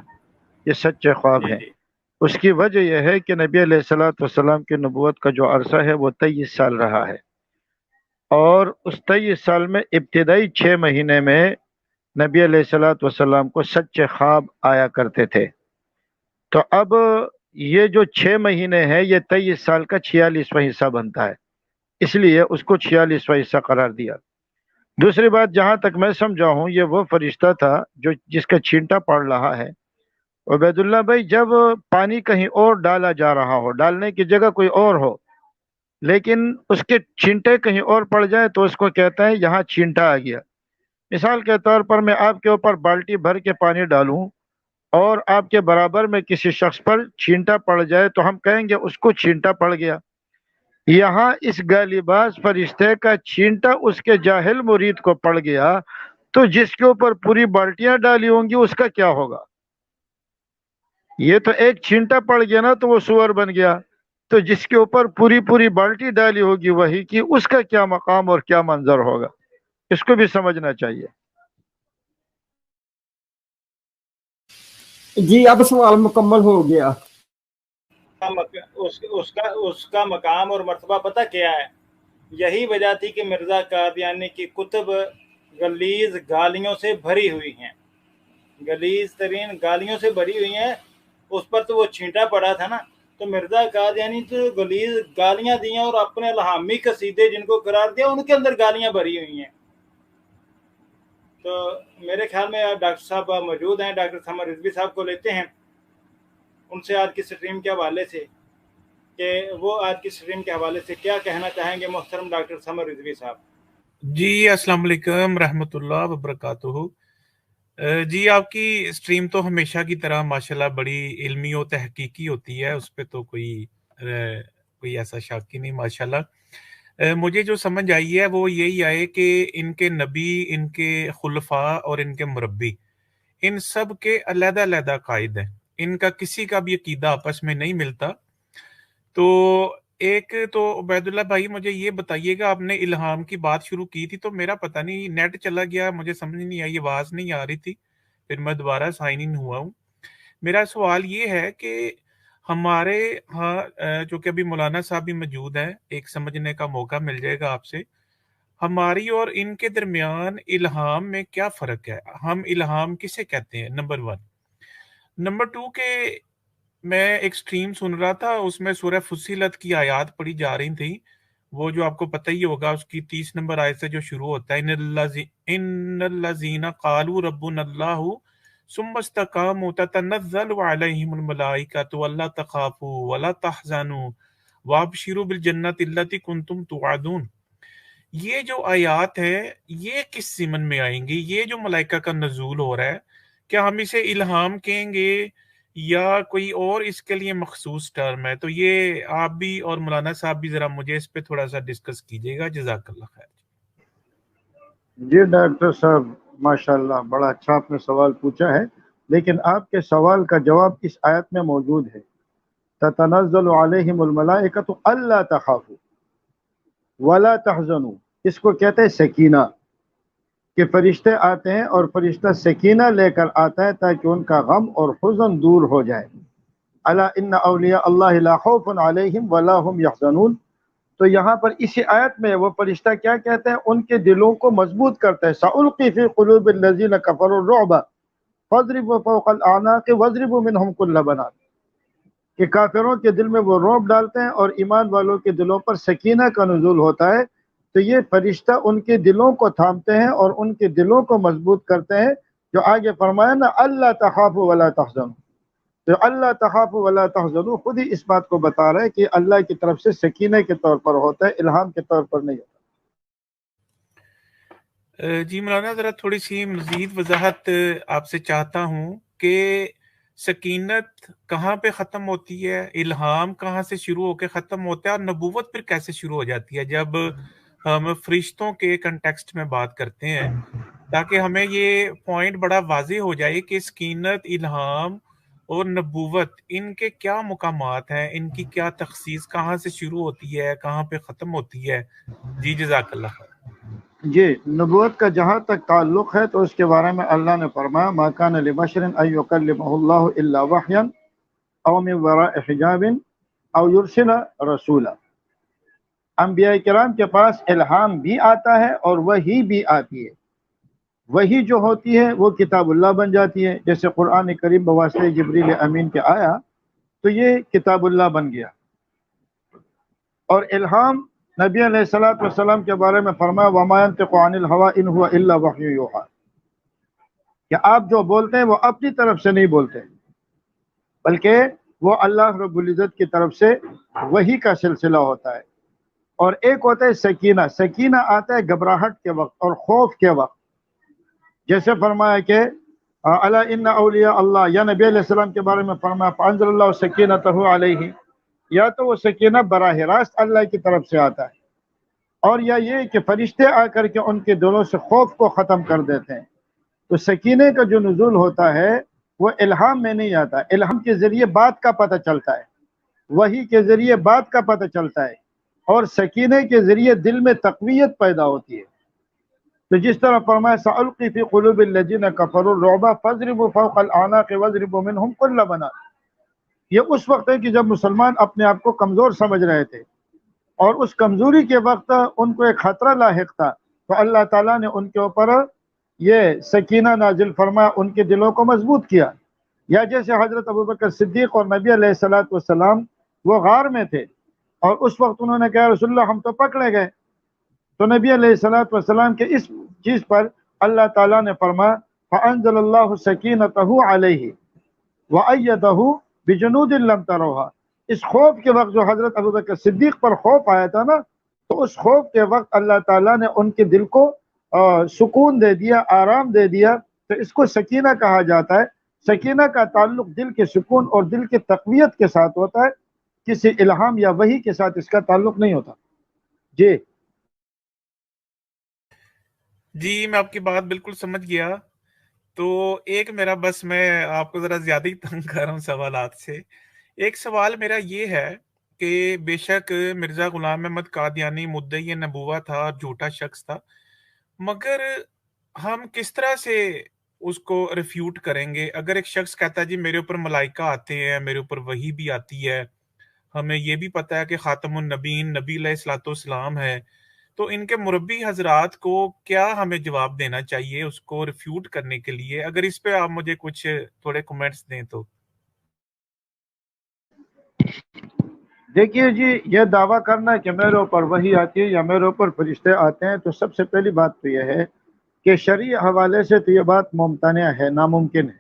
ये सच्चे ख्वाब है, उसकी वजह यह है कि नबी अलैहिस्सलातु वस्सलाम की नबूवत का जो अरसा है वो 23 साल रहा है, और उस 23 साल में इब्तिदाई 6 महीने में नबी अलैहिस्सलातु वस्सलाम को सच्चे ख्वाब आया करते थे। तो अब ये जो 6 महीने हैं ये 23 साल का 46वां हिस्सा बनता है, इसलिए उसको 46वां हिस्सा करार दिया। दूसरी बात, जहां तक मैं समझा हूं, ये वो फरिश्ता था जो जिसका छींटा पड़ रहा है। उबैदुल्लाह भाई, जब पानी कहीं और डाला जा रहा हो, डालने की जगह कोई और हो, لیکن اس کے چینٹے کہیں اور پڑ جائے تو اس کو کہتے ہیں یہاں چینٹا آ گیا۔ مثال کے طور پر میں آپ کے اوپر بالٹی بھر کے پانی ڈالوں اور آپ کے برابر میں کسی شخص پر چینٹا پڑ جائے تو ہم کہیں گے اس کو چینٹا پڑ گیا۔ یہاں اس گالی باز فرشتے کا چینٹا اس کے جاہل مرید کو پڑ گیا تو جس کے اوپر پوری بالٹیاں ڈالی ہوں گی اس کا کیا ہوگا؟ یہ تو ایک چینٹا پڑ گیا نا تو وہ سور بن گیا، تو جس کے اوپر پوری بالٹی ڈالی ہوگی وہی کی، اس کا کیا مقام اور کیا منظر ہوگا، اس کو بھی سمجھنا چاہیے۔ جی اب سوال مکمل ہو گیا۔ اس کا مقام اور مرتبہ پتہ کیا ہے؟ یہی وجہ تھی کہ مرزا قادیانی کی کتب غلیظ گالیوں سے بھری ہوئی ہیں، غلیظ ترین گالیوں سے بھری ہوئی ہیں۔ اس پر تو وہ چھینٹا پڑا تھا نا، تو مرزا قادیانی تو غلیظ گالیاں دی ہیں، اور اپنے الہامی قصیدے جن کو قرار دیا ان کے اندر گالیاں بھری ہوئی ہیں۔ تو میرے خیال میں ڈاکٹر صاحب موجود ہیں، ڈاکٹر ثمر رضوی صاحب کو لیتے ہیں ان سے آج کی سٹریم کے حوالے سے، کہ وہ آج کی سٹریم کے حوالے سے کیا کہنا چاہیں گے محترم ڈاکٹر ثمر رضوی صاحب۔ جی السلام علیکم رحمۃ اللہ وبرکاتہ۔ جی آپ کی سٹریم تو ہمیشہ کی طرح ماشاءاللہ بڑی علمی و تحقیقی ہوتی ہے، اس پہ تو کوئی ایسا شک ہی نہیں ماشاءاللہ۔ مجھے جو سمجھ آئی ہے وہ یہی آئے کہ ان کے نبی، ان کے خلفاء اور ان کے مربی، ان سب کے علیحدہ علیحدہ قائد ہیں، ان کا کسی کا بھی عقیدہ آپس میں نہیں ملتا۔ تو ایک تو عبید اللہ بھائی مجھے یہ بتائیے گا، آپ نے الہام کی بات شروع کی تھی تو میرا پتہ نہیں نیٹ چلا گیا، مجھے سمجھ نہیں آئی، آواز نہیں آ رہی تھی، پھر میں دوبارہ سائن ان ہوا ہوں۔ میرا سوال یہ ہے کہ ہمارے ہاں جو کہ ابھی مولانا صاحب بھی موجود ہیں، ایک سمجھنے کا موقع مل جائے گا آپ سے، ہماری اور ان کے درمیان الہام میں کیا فرق ہے؟ ہم الہام کسے کہتے ہیں؟ نمبر 1۔ نمبر 2 کہ میں ایک سٹریم سن رہا تھا، اس میں سورہ فصیلت کی آیات پڑھی جا رہی تھی، وہ جو آپ کو پتہ ہی ہوگا، اس کی 30 نمبر آیت سے جو شروع ہوتا ہے، ان الذین قالوا ربنا اللہ ثم استقاموا تتنزل علیہم الملائکۃ الا تخافوا ولا تحزنوا وابشروا بالجنۃ التی کنتم توعدون۔ یہ جو آیات ہیں یہ کس ضمن میں آئیں گی؟ یہ جو ملائکہ کا نزول ہو رہا ہے، کیا ہم اسے الہام کہیں گے یا کوئی اور اس کے لیے مخصوص ٹرم ہے؟ تو یہ آپ بھی اور مولانا صاحب بھی ذرا مجھے اس پہ تھوڑا سا ڈسکس کیجیے گا، جزاک اللہ خیر۔ جی ڈاکٹر صاحب ماشاءاللہ بڑا اچھا آپ نے سوال پوچھا ہے، لیکن آپ کے سوال کا جواب اس آیت میں موجود ہے، تتنزل علیہم الملائکۃ الا تخافوا ولا تحزنوا۔ اس کو کہتے ہیں سکینہ، کہ فرشتے آتے ہیں اور فرشتہ سکینہ لے کر آتا ہے تاکہ ان کا غم اور حزن دور ہو جائے۔ الا ان اولیاء اللہ لا خوف علیہم ولا هم یحزنون۔ تو یہاں پر اسی آیت میں وہ فرشتہ کیا کہتے ہیں؟ ان کے دلوں کو مضبوط کرتا ہے، سألقی فی قلوب الذین کفروا الرعب فاضربوا فوق الاعناق واضربوا منهم كل بنان، کہ کافروں کے دل میں وہ رعب ڈالتے ہیں اور ایمان والوں کے دلوں پر سکینہ کا نزول ہوتا ہے۔ تو یہ فرشتہ ان کے دلوں کو تھامتے ہیں اور ان کے دلوں کو مضبوط کرتے ہیں، جو آگے فرمایا نا اللہ تخافوا ولا تحزنوا۔ تو اللہ تخافوا ولا تحزنوا خود ہی اس بات کو بتا رہا ہے کہ اللہ کی طرف سے سکینہ کے طور پر ہوتا ہے، الہام کے طور پر نہیں ہوتا۔ جی مولانا ذرا تھوڑی سی مزید وضاحت آپ سے چاہتا ہوں کہ سکینت کہاں پہ ختم ہوتی ہے، الہام کہاں سے شروع ہو کے ختم ہوتا ہے، اور نبوت پھر کیسے شروع ہو جاتی ہے جب ہم فرشتوں کے کنٹیکسٹ میں بات کرتے ہیں، تاکہ ہمیں یہ پوائنٹ بڑا واضح ہو جائے کہ سکینت، الہام اور نبوت ان کے کیا مقامات ہیں، ان کی کیا تخصیص، کہاں سے شروع ہوتی ہے، کہاں پہ ختم ہوتی ہے۔ جی جزاک اللہ خیر۔ جی نبوت کا جہاں تک تعلق ہے تو اس کے بارے میں اللہ نے فرمایا ما کان لبشر ان یکلمہ اللہ الا وحیا او من وراء حجاب او یرسل رسولا۔ انبیاء کرام کے پاس الہام بھی آتا ہے اور وحی بھی آتی ہے۔ وحی جو ہوتی ہے وہ کتاب اللہ بن جاتی ہے، جیسے قرآن کریم بواسطہ جبریل امین کے آیا تو یہ کتاب اللہ بن گیا۔ اور الہام نبی علیہ الصلوۃ والسلام کے بارے میں فرمایا وما ينطق عن الهوى ان هو الا وحی یوحى، کہ آپ جو بولتے ہیں وہ اپنی طرف سے نہیں بولتے بلکہ وہ اللہ رب العزت کی طرف سے وحی کا سلسلہ ہوتا ہے۔ اور ایک ہوتا ہے سکینہ. سکینہ آتا ہے گھبراہٹ کے وقت اور خوف کے وقت. جیسے فرمایا کہ الا ان اولیاء اللہ، یا نبی علیہ السلام کے بارے میں فرمایا فانزل اللہ سکینتہ علیہ، یا تو وہ سکینہ براہ راست اللہ کی طرف سے آتا ہے، اور یا یہ کہ فرشتے آ کر کے ان کے دلوں سے خوف کو ختم کر دیتے ہیں. تو سکینے کا جو نزول ہوتا ہے وہ الہام میں نہیں آتا، الہام کے ذریعے بات کا پتہ چلتا ہے، وحی کے ذریعے بات کا پتہ چلتا ہے، اور سکینے کے ذریعے دل میں تقویت پیدا ہوتی ہے. تو جس طرح فرمایا سألقی فی قلوب الذین کفروا الرعب فاضربوا فوق الاعناق واضربوا منهم كل بنان. یہ اس وقت ہے کہ جب مسلمان اپنے آپ کو کمزور سمجھ رہے تھے، اور اس کمزوری کے وقت ان کو ایک خطرہ لاحق تھا، تو اللہ تعالیٰ نے ان کے اوپر یہ سکینہ نازل فرمایا، ان کے دلوں کو مضبوط کیا. یا جیسے حضرت ابوبکر صدیق اور نبی علیہ السلام وہ غار میں تھے، اور اس وقت انہوں نے کہا رسول اللہ ہم تو پکڑے گئے. تو نبی علیہ السلام کے اس چیز پر اللہ تعالیٰ نے فرمایا فانزل اللہ سکینتہ علیہ وایدہ بجنود لم تروها. اس خوف کے وقت جو حضرت ابوبکر صدیق پر خوف آیا تھا نا، تو اس خوف کے وقت اللہ تعالیٰ نے ان کے دل کو سکون دے دیا، آرام دے دیا. تو اس کو سکینہ کہا جاتا ہے. سکینہ کا تعلق دل کے سکون اور دل کے تقویت کے ساتھ ہوتا ہے، کسی الہام یا وحی کے ساتھ اس کا تعلق نہیں ہوتا. جی جی میں آپ کی بات بالکل سمجھ گیا. تو ایک میرا، بس میں آپ کو ذرا زیادہ ہی تنگ کر رہا ہوں سوالات سے. ایک سوال میرا یہ ہے کہ بے شک مرزا غلام احمد قادیانی مدعی نبوت تھا، جھوٹا شخص تھا، مگر ہم کس طرح سے اس کو ریفیوٹ کریں گے؟ اگر ایک شخص کہتا ہے جی میرے اوپر ملائکہ آتے ہیں، میرے اوپر وحی بھی آتی ہے، ہمیں یہ بھی پتہ ہے کہ خاتم النبیین نبی علیہ الصلوۃ والسلام ہے، تو ان کے مربی حضرات کو کیا ہمیں جواب دینا چاہیے اس کو ریفیوٹ کرنے کے لیے؟ اگر اس پہ آپ مجھے کچھ تھوڑے کمنٹس دیں تو. دیکھیے جی، یہ دعویٰ کرنا کہ میرے اوپر وحی آتی ہے یا میرے اوپر فرشتے آتے ہیں، تو سب سے پہلی بات تو یہ ہے کہ شرعی حوالے سے تو یہ بات ممتنع ہے، ناممکن ہے.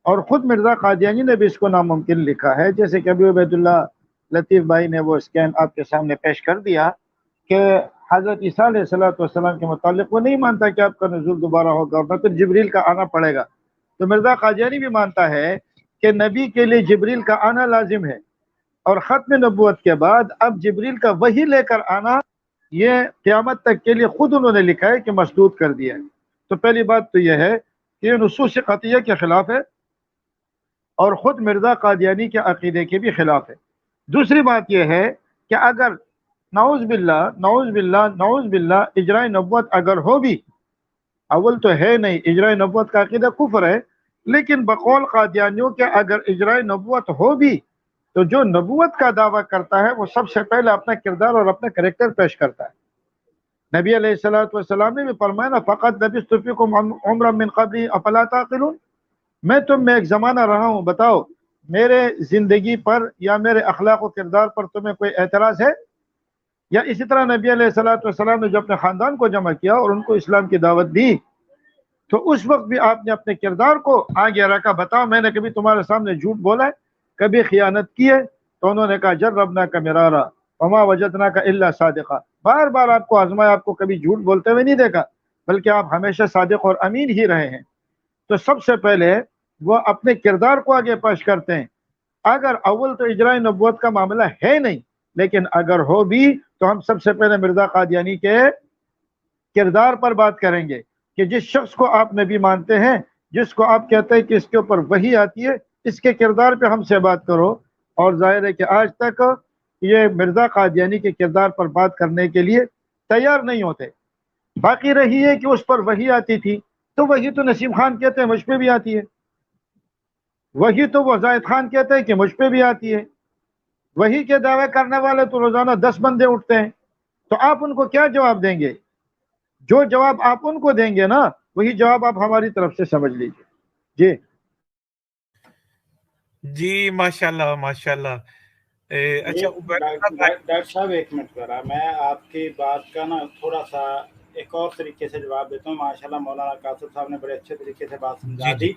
اور خود مرزا قادیانی نے بھی اس کو ناممکن لکھا ہے. جیسے کہ ابھی عبید اللہ لطیف بھائی نے وہ اسکین آپ کے سامنے پیش کر دیا کہ حضرت عیسیٰ علیہ السلام کے متعلق وہ نہیں مانتا کہ آپ کا نزول دوبارہ ہوگا، اور نہ تو جبریل کا آنا پڑے گا. تو مرزا قادیانی بھی مانتا ہے کہ نبی کے لیے جبریل کا آنا لازم ہے، اور ختم نبوت کے بعد اب جبریل کا وحی لے کر آنا یہ قیامت تک کے لیے خود انہوں نے لکھا ہے کہ مسدود کر دیا ہے. تو پہلی بات تو یہ ہے کہ یہ نصوص قطعیہ کے خلاف ہے، اور خود مرزا قادیانی کے عقیدے کے بھی خلاف ہے. دوسری بات یہ ہے کہ اگر نعوذ باللہ اجراء نبوت اگر ہو بھی، اول تو ہے نہیں، اجراء نبوت کا عقیدہ کفر ہے، لیکن بقول قادیانیوں کے اگر اجراء نبوت ہو بھی تو جو نبوت کا دعویٰ کرتا ہے وہ سب سے پہلے اپنا کردار اور اپنا کریکٹر پیش کرتا ہے. نبی علیہ السلام نے بھی فرمایا نا فقط لبثت فیکم عمرا من قبلی افلا تعقلون، میں تم میں ایک زمانہ رہا ہوں، بتاؤ میرے زندگی پر یا میرے اخلاق و کردار پر تمہیں کوئی اعتراض ہے؟ یا اسی طرح نبی علیہ السلام نے جو اپنے خاندان کو جمع کیا اور ان کو اسلام کی دعوت دی، تو اس وقت بھی آپ نے اپنے کردار کو آگے رکھا. بتاؤ میں نے کبھی تمہارے سامنے جھوٹ بولا ہے، کبھی خیانت کی ہے؟ تو انہوں نے کہا جربنا کا مرارا وما وجدنا کا الا صادقا. بار بار آپ کو آزمایا، آپ کو کبھی جھوٹ بولتے ہوئے نہیں دیکھا، بلکہ آپ ہمیشہ صادق اور امین ہی رہے ہیں. تو سب سے پہلے وہ اپنے کردار کو آگے پیش کرتے ہیں. اگر اول تو اجراء نبوت کا معاملہ ہے نہیں، لیکن اگر ہو بھی تو ہم سب سے پہلے مرزا قادیانی کے کردار پر بات کریں گے کہ جس شخص کو آپ نبی مانتے ہیں، جس کو آپ کہتے ہیں کہ اس کے اوپر وحی آتی ہے، اس کے کردار پہ ہم سے بات کرو. اور ظاہر ہے کہ آج تک یہ مرزا قادیانی کے کردار پر بات کرنے کے لیے تیار نہیں ہوتے. باقی رہی ہے کہ اس پر وحی آتی تھی، تو وہی تو نسیم خان کہتے ہیں مجھ پہ بھی آتی ہے، وہی تو وہ زاہد خان کہتے ہیں کہ مجھ پہ بھی آتی ہے. وہی کے دعوے کرنے والے تو روزانہ 10 بندے اٹھتے ہیں. تو آپ ان کو کیا جواب دیں گے؟ جو جواب آپ ان کو دیں گے نا، وہی جواب آپ ہماری طرف سے سمجھ لیجیے. جی جی ماشاءاللہ ماشاءاللہ. اچھا ڈاکٹر صاحب ایک منٹ ذرا، میں آپ کی بات کا نا تھوڑا سا ایک اور طریقے سے جواب دیتا ہوں. ماشاءاللہ مولانا قاسم صاحب نے بڑے اچھے طریقے سے بات سمجھا دی،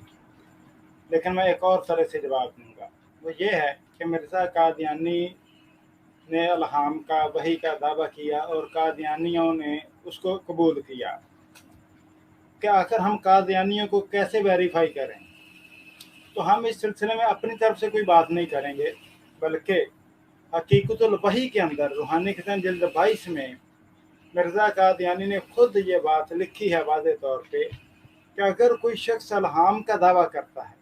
لیکن میں ایک اور طرح سے جواب دوں گا. وہ یہ ہے کہ مرزا قادیانی ने इल्हाम का वही का दावा किया और कादियानियों ने उसको कबूल किया। कि आखिर हम कादियानियों को कैसे वेरीफाई करें? तो हम इस सिलसिले में अपनी तरफ से कोई बात नहीं करेंगे, बल्कि हकीकतुल वही के अंदर रूहानी किताब जल्द 22 में मिर्ज़ा कादियानी ने खुद ये बात लिखी है वाज़े तौर पे कि अगर कोई शख्स इल्हाम का दावा करता है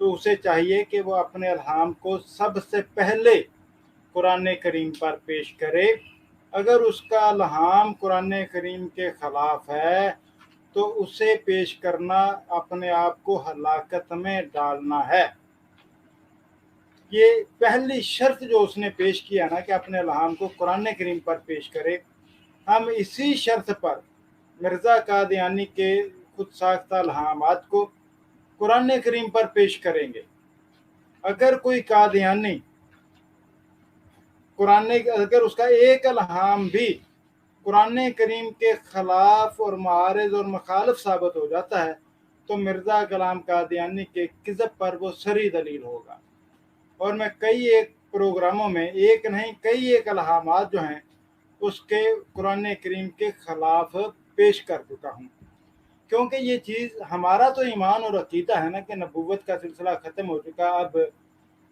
तो उसे चाहिए कि वो अपने इल्हाम को सबसे पहले कुरान करीम पर पेश करे। अगर उसका इल्हाम कुरान करीम के ख़िलाफ़ है तो उसे पेश करना अपने आप को हलाकत में डालना है। ये पहली शर्त जो उसने पेश किया ना कि अपने इल्हाम को कुरान करीम पर पेश करे, हम इसी शर्त पर मिर्ज़ा कादियानी के खुद साख्ता इल्हामात को कुरान करीम पर पेश करेंगे। अगर कोई कादियानी अगर उसका एक इल्हाम भी कुरान करीम के खिलाफ और मारिज और मुखालिफ साबित हो जाता है तो मिर्ज़ा गुलाम कादियानी के किज़ब पर वो सरी दलील होगा। और मैं कई एक प्रोग्रामों में एक नहीं कई एक इल्हामात जो हैं उसके कुरान करीम के खिलाफ पेश कर चुका हूँ, क्योंकि ये चीज़ हमारा तो ईमान और अकीदा है ना कि नबूवत का सिलसिला ख़त्म हो चुका। अब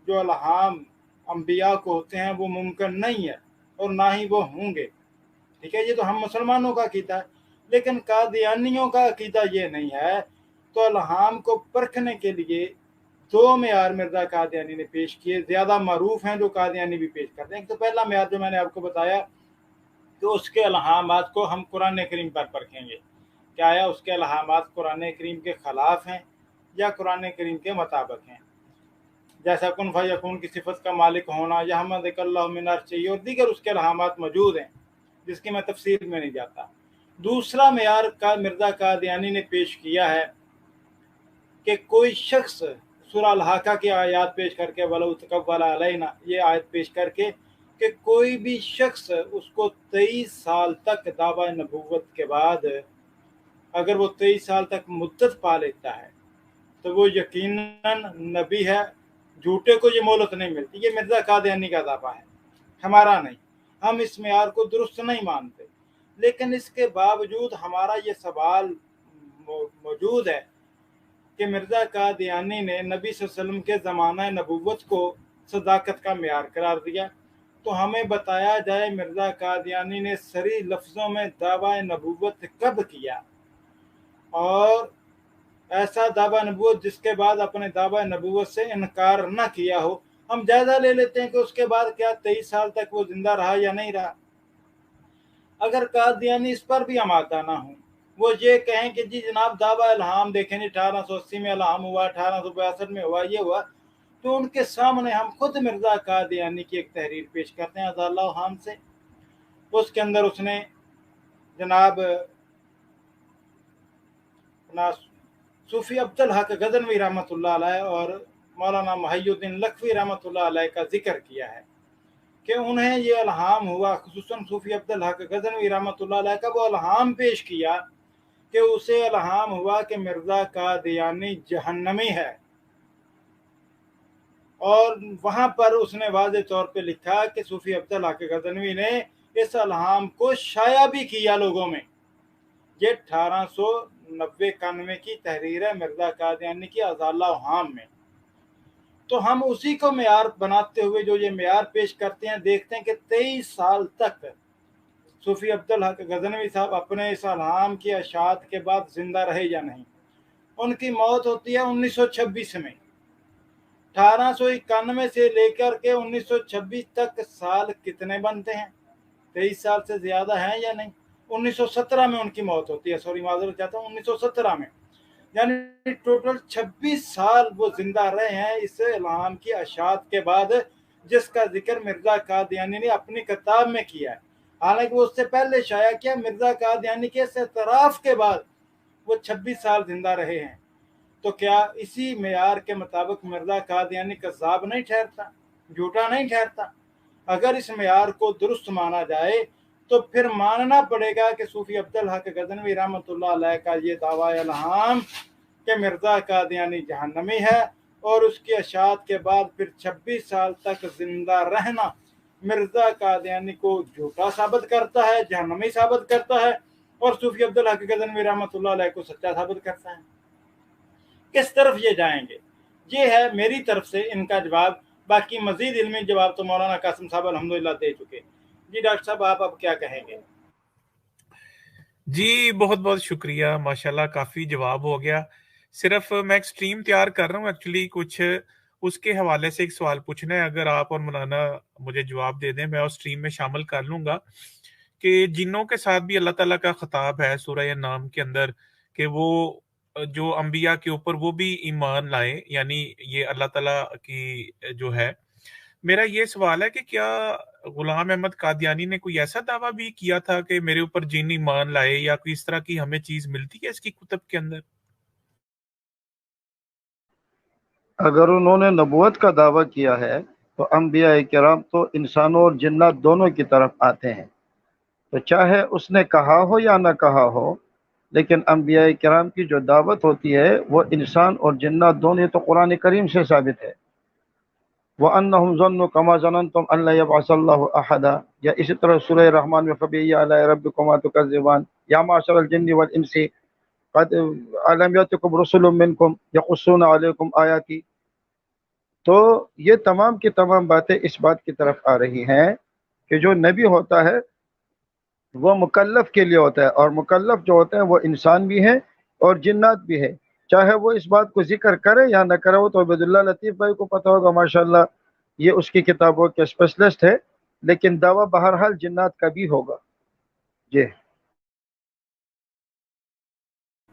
जो इल्हाम अंबिया को होते हैं वो मुमकिन नहीं है और ना ही वो होंगे, ठीक है। ये तो हम मुसलमानों का अकीदा है, लेकिन कादियानियों का अकीदा ये नहीं है। तो इल्हाम को परखने के लिए दो मेयार मिर्ज़ा कादियानी ने पेश किए, ज़्यादा मरूफ हैं जो कादियानी भी पेश करते हैं। तो पहला मेयार जो मैंने आपको बताया कि उसके इल्हामात को हम कुरान करीम पर परखेंगे, क्या है उसके इल्हामात कुरान करीम के ख़िलाफ़ हैं या कुरान करीम के मुताबिक हैं। जैसा कुन फयकून की सिफत का मालिक होना या हमदकल्लाहु मिन अर्शिही और दीगर उसके इल्हामात मौजूद हैं, जिसकी मैं तफसील में नहीं जाता। दूसरा मेयार का मिर्ज़ा कादियानी ने पेश किया है कि कोई शख्स सूरह अल-हाका की आयत पेश करके वलौ तक़व्वल अलैना, ये आयत पेश करके कि कोई भी शख्स उसको 23 साल तक दावा नबूवत के बाद अगर वो 23 साल तक मुद्दत पा लेता है तो वो यकीनन नबी है, झूठे को ये मोहलत नहीं मिलती। ये मिर्ज़ा कादियानी का दावा है, हमारा नहीं। हम इस मेयार को दुरुस्त नहीं मानते, लेकिन इसके बावजूद हमारा ये सवाल मौजूद है कि मिर्ज़ा कादियानी ने नबी सल्लल्लाहु अलैहि वसल्लम के ज़माना नबूवत को सदाकत का मेयार करार दिया। तो हमें बताया जाए मिर्ज़ा कादियानी ने सरी लफ्ज़ों में दावा नबूवत कब किया, और ऐसा दावा नबूवत जिसके बाद अपने दावा नबूवत से इनकार न किया हो। हम जायज़ा ले लेते हैं कि उसके बाद क्या 23 साल तक वो जिंदा रहा या नहीं रहा। अगर कादियानी इस पर भी आमादा ना हो, वो ये कहें कि जी जनाब दावा इल्हाम देखें, 1880 में इल्हाम हुआ, 1862 में हुआ, ये हुआ, तो उनके सामने हम खुद मिर्ज़ा कादियानी की एक तहरीर पेश करते हैं अज़ाल्लाहु हाम से। उसके अंदर उसने जनाब सूफ़ी अब्दुल हक गज़नवी रहमतुल्लाह अलैह और मौलाना मुहय्यिद्दीन लखवी रहमतुल्लाह अलैह का जिक्र किया है कि उन्हें ये इल्हाम हुआ, खुसूसन सूफ़ी अब्दुल हक गज़नवी रहमतुल्लाह अलैह का वो इल्हाम पेश किया कि उसे इल्हाम हुआ कि मिर्ज़ा कादियानी जहन्नमी है। और वहाँ पर उसने वाज़े तौर पे लिखा कि सूफ़ी अब्दुल हक गज़नवी ने इस इल्हाम को शाया भी किया लोगों में। ये 1890-91 की तहरीर है मिर्ज़ा कादियानी की अज़ाल्लाहु हाम में। तो हम उसी को मेयार बनाते हुए जो ये मेयार पेश करते हैं, देखते हैं कि 23 साल तक सूफ़ी अब्दुल हक गज़नवी साहब अपने इस इल्हाम की अशात के बाद जिंदा रहे या नहीं। उनकी मौत होती है 1926 में। 1891 से लेकर के 1926 तक साल कितने बनते हैं? 23 साल से ज्यादा हैं या नहीं? 1917 में उनकी मौत होती है, सॉरी माजूर चाहता हूँ, 1917 में। यानी टोटल 26 साल वो जिंदा रहे हैं इस इल्हाम की अशात के बाद, जिसका जिक्र मिर्ज़ा कादियानी ने अपनी किताब में किया है। हालांकि वो उससे पहले शाया किया, मिर्ज़ा कादियानी के इतराफ़ के बाद वो 26 साल जिंदा रहे हैं। तो क्या इसी मेयार के मुताबिक मिर्ज़ा कादियानी कज़्ज़ाब नहीं ठहरता, झूठा नहीं ठहरता? अगर इस मेयार को दुरुस्त माना जाए तो फिर मानना पड़ेगा कि सूफ़ी अब्दुल हक गज़नवी रहमतुल्लाह अलैह का ये दावा इल्हाम कि मिर्ज़ा कादियानी जहन्नमी है और उसकी अशात के बाद फिर 26 साल तक जिंदा रहना, मिर्जा कादियानी को झूठा साबित करता है, जहन्नमी साबित करता है, और सूफी अब्दुल हक गज़नवी रहमतुल्लाह अलैह को सच्चा साबित करता है। किस तरफ ये जाएंगे? ये है मेरी तरफ से इनका जवाब। बाकी मजीद इल्मी जवाब तो मौलाना कासिम साहब अल्हम्दुलिल्लाह दे चुके। जी डॉक्टर साहब, आप अब क्या कहेंगे? जी बहुत बहुत शुक्रिया, माशाल्लाह काफ़ी जवाब हो गया। सिर्फ मैं एक स्ट्रीम तैयार कर रहा हूँ एक्चुअली, कुछ उसके हवाले से एक सवाल पूछना है, अगर आप और मौलाना मुझे जवाब दे दें मैं उस स्ट्रीम में शामिल कर लूँगा कि जिन्नों के साथ भी अल्लाह ताला का खिताब है सूरह नाम के अंदर कि वो जो अंबिया के ऊपर वो भी ईमान लाए, यानी ये अल्लाह ताला की जो है। मेरा ये सवाल है कि क्या गुलाम अहमद कादियानी ने कोई ऐसा दावा भी किया था कि मेरे ऊपर जिन ईमान लाए, या कोई इस तरह की हमें चीज मिलती है इसकी कुतब के अंदर? अगर उन्होंने नबूवत का दावा किया है तो अंबिया किराम तो इंसानों और जिन्नात दोनों की तरफ आते हैं, तो चाहे उसने कहा हो या ना कहा हो, लेकिन अंबिया किराम की जो दावत होती है वो इंसान और जिन्नात दोनों, तो कुरान करीम से साबित है। वअन्नहुम ज़न्नु कमा ज़ननतुम अन ला यबअसल्लाहु अहदा, या इसी तरह सूरह रहमान में फबिअय्यि आलाइ रब्बिकुमा तुकज़्ज़िबान, या माशरल जिन्नि वल इंसी क़द अलम यअतिकुम रुसुलुम मिनकुम यक़ुस्सूना अलैकुम आयाती। तो ये तमाम की तमाम बातें इस बात की तरफ आ रही हैं कि जो नबी होता है वो मुकल्लफ के लिए होता है, और मुकल्लफ जो होते हैं वो इंसान भी हैं और जिन्नात भी है। चाहे वो इस बात को जिक्र करे या न करे, वो तो उबैदुल्लाह लतीफ़ भाई को पता होगा, माशाल्लाह ये उसकी किताबों के स्पेशलिस्ट है, लेकिन दावा बहरहाल जिन्नात का भी होगा। जी,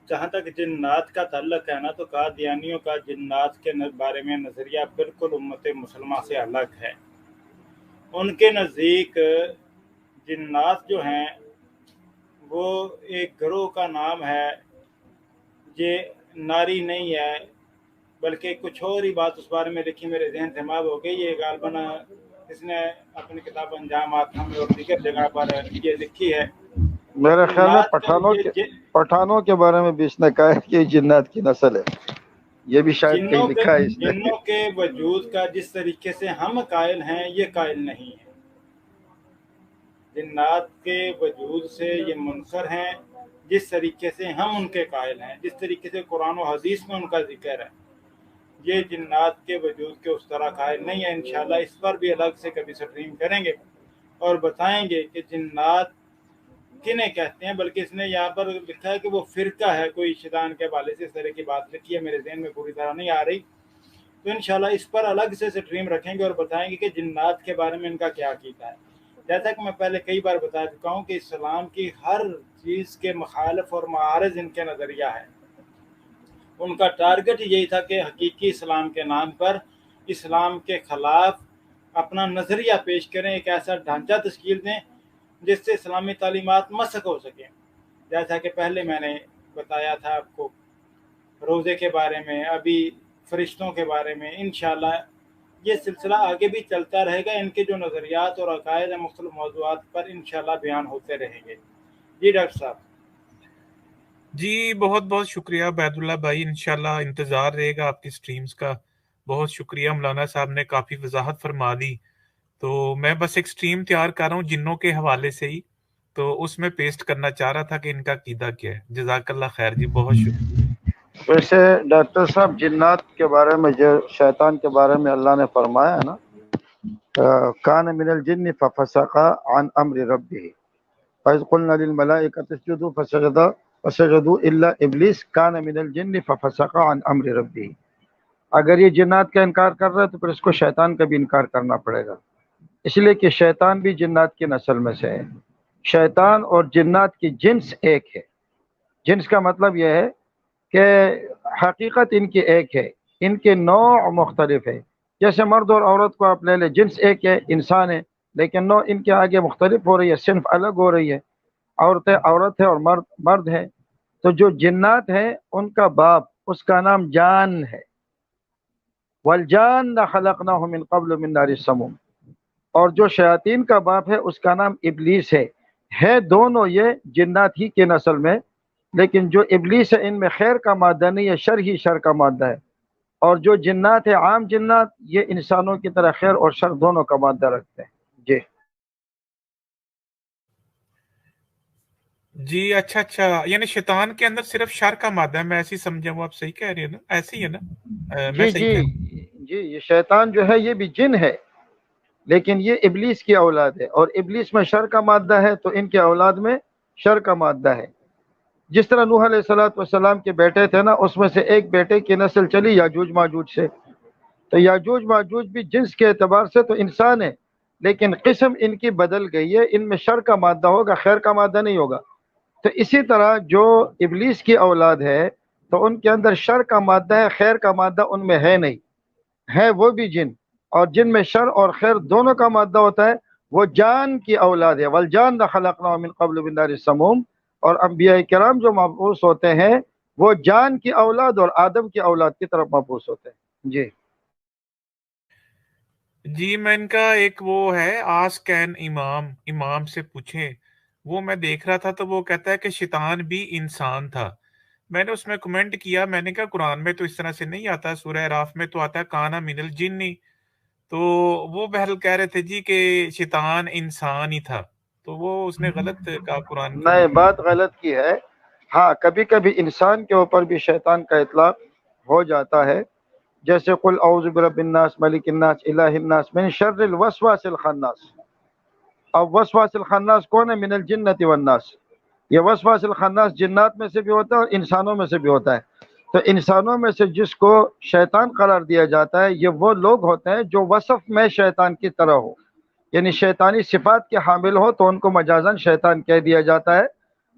जहाँ तक जिन्नात का ताल्लुक है ना, तो कादियानियों का जिन्नात के बारे में नज़रिया बिल्कुल उम्मत मुसलमान से अलग है। उनके नज़दीक जिन्नात जो हैं वो एक ग्रोह का नाम है, ये नारी नहीं है, बल्कि कुछ और ही बात उस बारे में लिखी, मेरे जहन से माफ हो गई। ये गालबन इसने अपनी किताब अंजाम आत्मा में और दीगर जगह पर ये लिखी है। मेरे ख्याल में पठानों के बारे में भी इसने कहा है कि जिन्नात की नस्ल है, ये भी शायद कहीं लिखा है इसने। जिन्नों के वजूद का जिस तरीके से हम कायल हैं ये कायल नहीं है। जिन्नात के वजूद से ये मुनकर हैं जिस तरीके से हम उनके कायल हैं, जिस तरीके से कुरान और हदीस में उनका जिक्र है, ये जिन्नात के वजूद के उस तरह कायल नहीं है। इंशाल्लाह इस पर भी अलग से कभी स्ट्रीम करेंगे और बताएंगे कि जिन्नात किन्हें कहते हैं। बल्कि इसने यहाँ पर लिखा है कि वो फिरका है कोई शैतान के हवाले से, इस तरह की बात लिखी है, मेरे जहन में पूरी तरह नहीं आ रही। तो इंशाल्लाह इस पर अलग से स्ट्रीम रखेंगे और बताएंगे कि जिन्नात के बारे में इनका क्या अकीदा है। जैसा कि मैं पहले कई बार बता चुका हूँ कि इस्लाम की हर चीज़ के मुखालिफ और मुआरिज इनके नज़रिया है। उनका टारगेट यही था कि हकीकी इस्लाम के नाम पर इस्लाम के ख़िलाफ़ अपना नज़रिया पेश करें, एक ऐसा ढांचा तश्कील दें जिससे इस्लामी तालीमात मसक हो सकें। जैसा कि पहले मैंने बताया था आपको रोज़े के बारे में, अभी फरिश्तों के बारे में। इंशाल्लाह ये सिलसिला आगे भी चलता रहेगा। इनके जो नज़रियात और अकायद है मुख्तलिफ मौज़ूआत पर इंशाल्लाह बयान होते रहेंगे। जी डॉक्टर साहब। जी बहुत बहुत शुक्रिया बैदुल्ला भाई, इंशाल्लाह इंतज़ार रहेगा आपकी स्ट्रीम्स का। बहुत शुक्रिया, मौलाना साहब ने काफ़ी वजाहत फरमा दी। तो मैं बस एक स्ट्रीम तैयार कर रहा हूँ जिन्नों के हवाले से ही, तो उसमें पेस्ट करना चाह रहा था कि इनका अकीदा क्या है। जज़ाकल्लाह खैर जी, बहुत शुक्रिया। वैसे डॉक्टर साहब जिन्नात के बारे में, जो शैतान के बारे में अल्लाह ने फरमाया है ना, कान मिनल जिन्नि फफसका अन अम्रि रब्बिही फइज़ क़ुलना लिल मलाइकति इसजुदू फसजदू इल्ला इब्लीस कान मिनल जिन्नि फफसका अन अम्रि रब्बिही। अगर ये जिन्नात का इनकार कर रहा है तो फिर इसको शैतान का भी इनकार करना पड़ेगा, इसलिए कि शैतान भी जिन्नात की नस्ल में से है। शैतान और जिन्नात की जिन्स एक है। जिन्स का मतलब यह है कि हकीकत इनकी एक है, इनके नौ मुख्तलिफ है। जैसे मर्द और औरत को आप ले लें, जिन्स एक है, इंसान है, लेकिन नौ इनके आगे मुख्तलिफ हो रही है, सिर्फ अलग हो रही है। औरतें औरत है और मर्द मर्द है। तो जो जिन्नात है उनका बाप, उसका नाम जान है। वलजान खलकनाहु मिन क़ब्ल मिन नारि समूम। और जो शयातीन का बाप है उसका नाम इब्लीस है दोनों ये जिन्नात ही के नस्ल में, लेकिन जो इब्लीस है इनमें खैर का मादा नहीं है, शर ही शर का मादा है। और जो जिन्नात है आम जिन्नात, ये इंसानों की तरह खैर और शर दोनों का मादा रखते हैं। जी जी, अच्छा, यानी शैतान के अंदर सिर्फ शर का मादा है, मैं ऐसे ही समझा हूँ, आप सही कह रहे हैं ना, ऐसे ही है ना? मैं जी सही जी कह रहा हूँ? जी, ये शैतान जो है ये भी जिन है, लेकिन ये इबलीस की औलाद है, और इबलीस में शर का मादा है तो इनके औलाद में शर का मादा है। जिस तरह नूह अलैहिस्सलाम के बेटे थे ना, उसमें से एक बेटे की नस्ल चली याजूज माजूज से, तो याजूज माजूज भी जिन्स के एतबार से तो इंसान है, लेकिन किस्म इनकी बदल गई है, इनमें शर का मादा होगा, खैर का मादा नहीं होगा। तो इसी तरह जो इबलीस की औलाद है तो उनके अंदर शर का मादा है, खैर का मादा उनमें है नहीं, है वो भी जिन, और जिन में शर और खैर दोनों का मादा होता है, वो जान की औलाद है। वल जान खलकना मिन क़ब्ल मिन नारिस समूम, और अंबिया किराम जो मबऊस होते हैं वो जान की औलाद और आदम की औलाद की तरफ मबऊस होते हैं। जी जी, मैं इनका एक वो है आस्क एन इमाम, इमाम से पूछें, वो मैं देख रहा था तो वो कहता है कि शैतान भी इंसान था। मैंने उसमें कमेंट किया, मैंने कहा कुरान में तो इस तरह से नहीं आता, सूरह राफ में तो आता है काना मिनल जिन्नी। तो वो बहरहाल कह रहे थे जी कि शैतान इंसान ही था, तो वो उसने गलत कहा कुरान के नए मुताबिक। बात गलत की है। हाँ, कभी कभी इंसान के ऊपर भी शैतान का इतलाक हो जाता है, जैसे कुल औज़ु बिरब्बिन्नास मलिकिन्नास इलाहिन्नास मिन शर्रिल वसवासिल खन्नास। अब वसवासिल खन्नास कौन है? मिनल जिन्नति वन्नास। ये वसवासिल खन्नास जिन्नात में से भी होता है और इंसानों में से भी होता है। तो इंसानों में से जिसको शैतान करार दिया जाता है, ये वो लोग होते हैं जो वसफ में शैतान की तरह हो, यानी शैतानी सिफात के हामिल हो, तो उनको मजाजन शैतान कह दिया जाता है।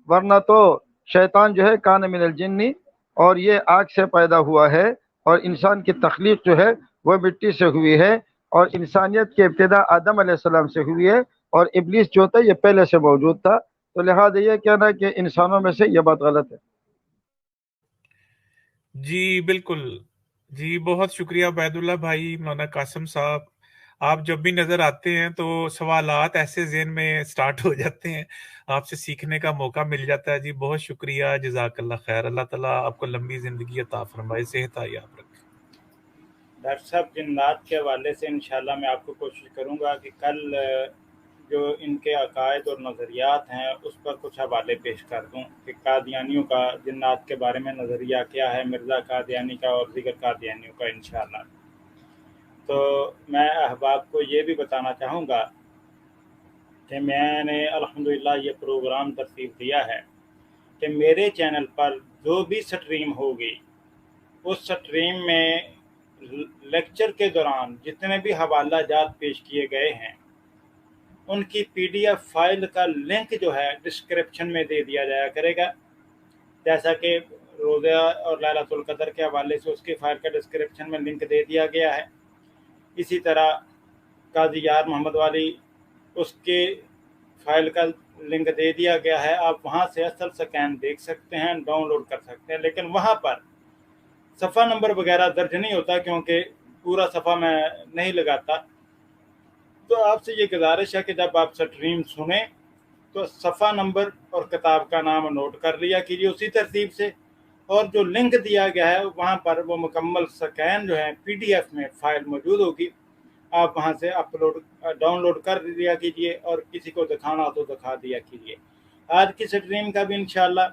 वरना तो शैतान जो है कान मिनल जिन्नी, और ये आग से पैदा हुआ है, और इंसान की तख्लीक जो है वो मिट्टी से हुई है, और इंसानियत की इब्तिदा आदम अलैहिस्सलाम से हुई है, और इब्लीस जो था ये पहले से मौजूद था। तो लिहाजा ये कहना कि इंसानों में से ये बात गलत है। जी बिल्कुल। जी बहुत शुक्रिया बैदुल्ला भाई, मौलाना कासिम साहब। आप जब भी नज़र आते हैं तो सवालात ऐसे ज़हन में स्टार्ट हो जाते हैं, आपसे सीखने का मौका मिल जाता है। जी बहुत शुक्रिया, जज़ाकल्लाह खैर। अल्लाह ताला आपको लंबी ज़िंदगी अता फरमाए, सेहत याब रखे। डॉक्टर साहब, जिन्नात के हवाले से इंशाल्लाह मैं आपको कोशिश करूँगा कि कल जो इनके अकायद और नज़रियात हैं उस पर कुछ हवाले पेश कर दूँ कि कादियानियों का जिन्नात के बारे में नज़रिया क्या है, मिर्ज़ा कादियानी का और दीगर कादियानियों का इंशाल्लाह। तो मैं अहबाब को ये भी बताना चाहूँगा कि मैंने अल्हम्दुलिल्लाह ये प्रोग्राम तरतीब दिया है कि मेरे चैनल पर जो भी स्ट्रीम होगी उस स्ट्रीम में लेक्चर के दौरान जितने भी हवाला जात पेश किए गए हैं उनकी PDF फाइल का लिंक जो है डिस्क्रिप्शन में दे दिया जाया करेगा। जैसा कि रोज़ा और लैलतुल क़द्र के हवाले से उसकी फाइल का डिस्क्रिप्शन में लिंक दे दिया गया है, इसी तरह काजी यार मोहम्मद वाली उसके फाइल का लिंक दे दिया गया है। आप वहां से असल स्कैन देख सकते हैं, डाउनलोड कर सकते हैं, लेकिन वहां पर सफ़ा नंबर वगैरह दर्ज नहीं होता क्योंकि पूरा सफ़ा मैं नहीं लगाता। तो आपसे ये गुजारिश है कि जब आप स्ट्रीम सुने तो सफ़ा नंबर और किताब का नाम नोट कर लिया कीजिए उसी तरतीब से, और जो लिंक दिया गया है वहाँ पर वो मुकम्मल स्कैन जो है PDF में फ़ाइल मौजूद होगी, आप वहाँ से डाउनलोड कर लिया कीजिए और किसी को दिखाना हो तो दिखा दिया कीजिए। आज की स्ट्रीम का भी इंशाल्लाह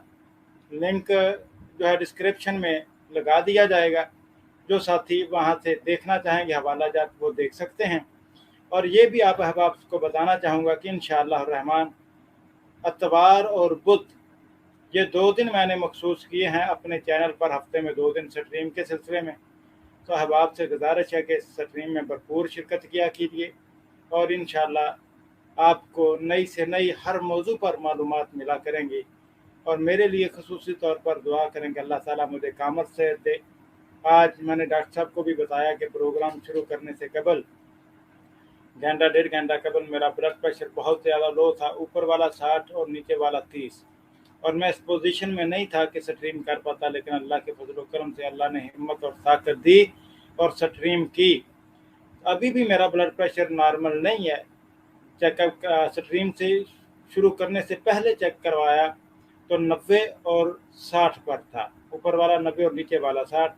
लिंक जो है डिस्क्रिप्शन में लगा दिया जाएगा, जो साथी वहाँ से देखना चाहेंगे हवाला जात वो देख सकते हैं। और ये भी आप अहबाब को बताना चाहूँगा कि इंशाअल्लाह रहमान अतवार और बुध ये 2 दिन मैंने मखसूस किए हैं अपने चैनल पर, हफ्ते में 2 दिन स्ट्रीम के सिलसिले में। तो अहबाब से गुजारिश है कि स्ट्रीम में भरपूर शिरकत किया कीजिए, और इंशाअल्लाह आपको नई से नई हर मौजू पर मालूमात मिला करेंगी। और मेरे लिए ख़ुसूसी तौर पर दुआ करेंगे अल्लाह ताला मुझे कामत सेहत दे। आज मैंने डॉक्टर साहब को भी बताया कि प्रोग्राम शुरू करने से कबल घंटा 1.5 घंटा कबल मेरा ब्लड प्रेशर बहुत ज़्यादा लो था, ऊपर वाला 60 और नीचे वाला 30, और मैं इस पोजीशन में नहीं था कि स्ट्रीम कर पाता, लेकिन अल्लाह के फजल व करम से अल्लाह ने हिम्मत और ताकत दी और स्ट्रीम की। अभी भी मेरा ब्लड प्रेशर नॉर्मल नहीं है। चेकअप स्ट्रीम से शुरू करने से पहले चेक करवाया तो 90 और 60 पर था, ऊपर वाला 90 और नीचे वाला 60।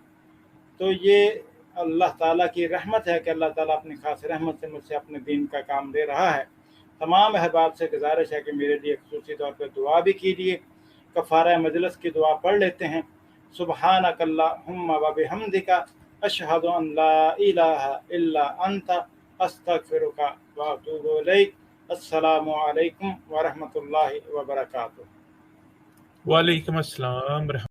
तो ये अल्लाह ताला की रहमत है कि अल्लाह ताला अपनी खास रहमत से मुझसे अपने दीन का काम दे रहा है। तमाम अहबाब से गुजारिश है कि मेरे लिए खुसूसी तौर पर दुआ भी कीजिए। कफ़ारा मजलिस की दुआ पढ़ लेते हैं। सुब्हानक अल्लाहुम्मा व बिहम्दिका अशहदु अन ला इलाहा इल्ला अंता अस्तगफिरुका व अतूबु इलैक। अस्सलामु अलैकुम व रहमतुल्लाहि व बरकातुहू। वालेकुम अस्सलाम।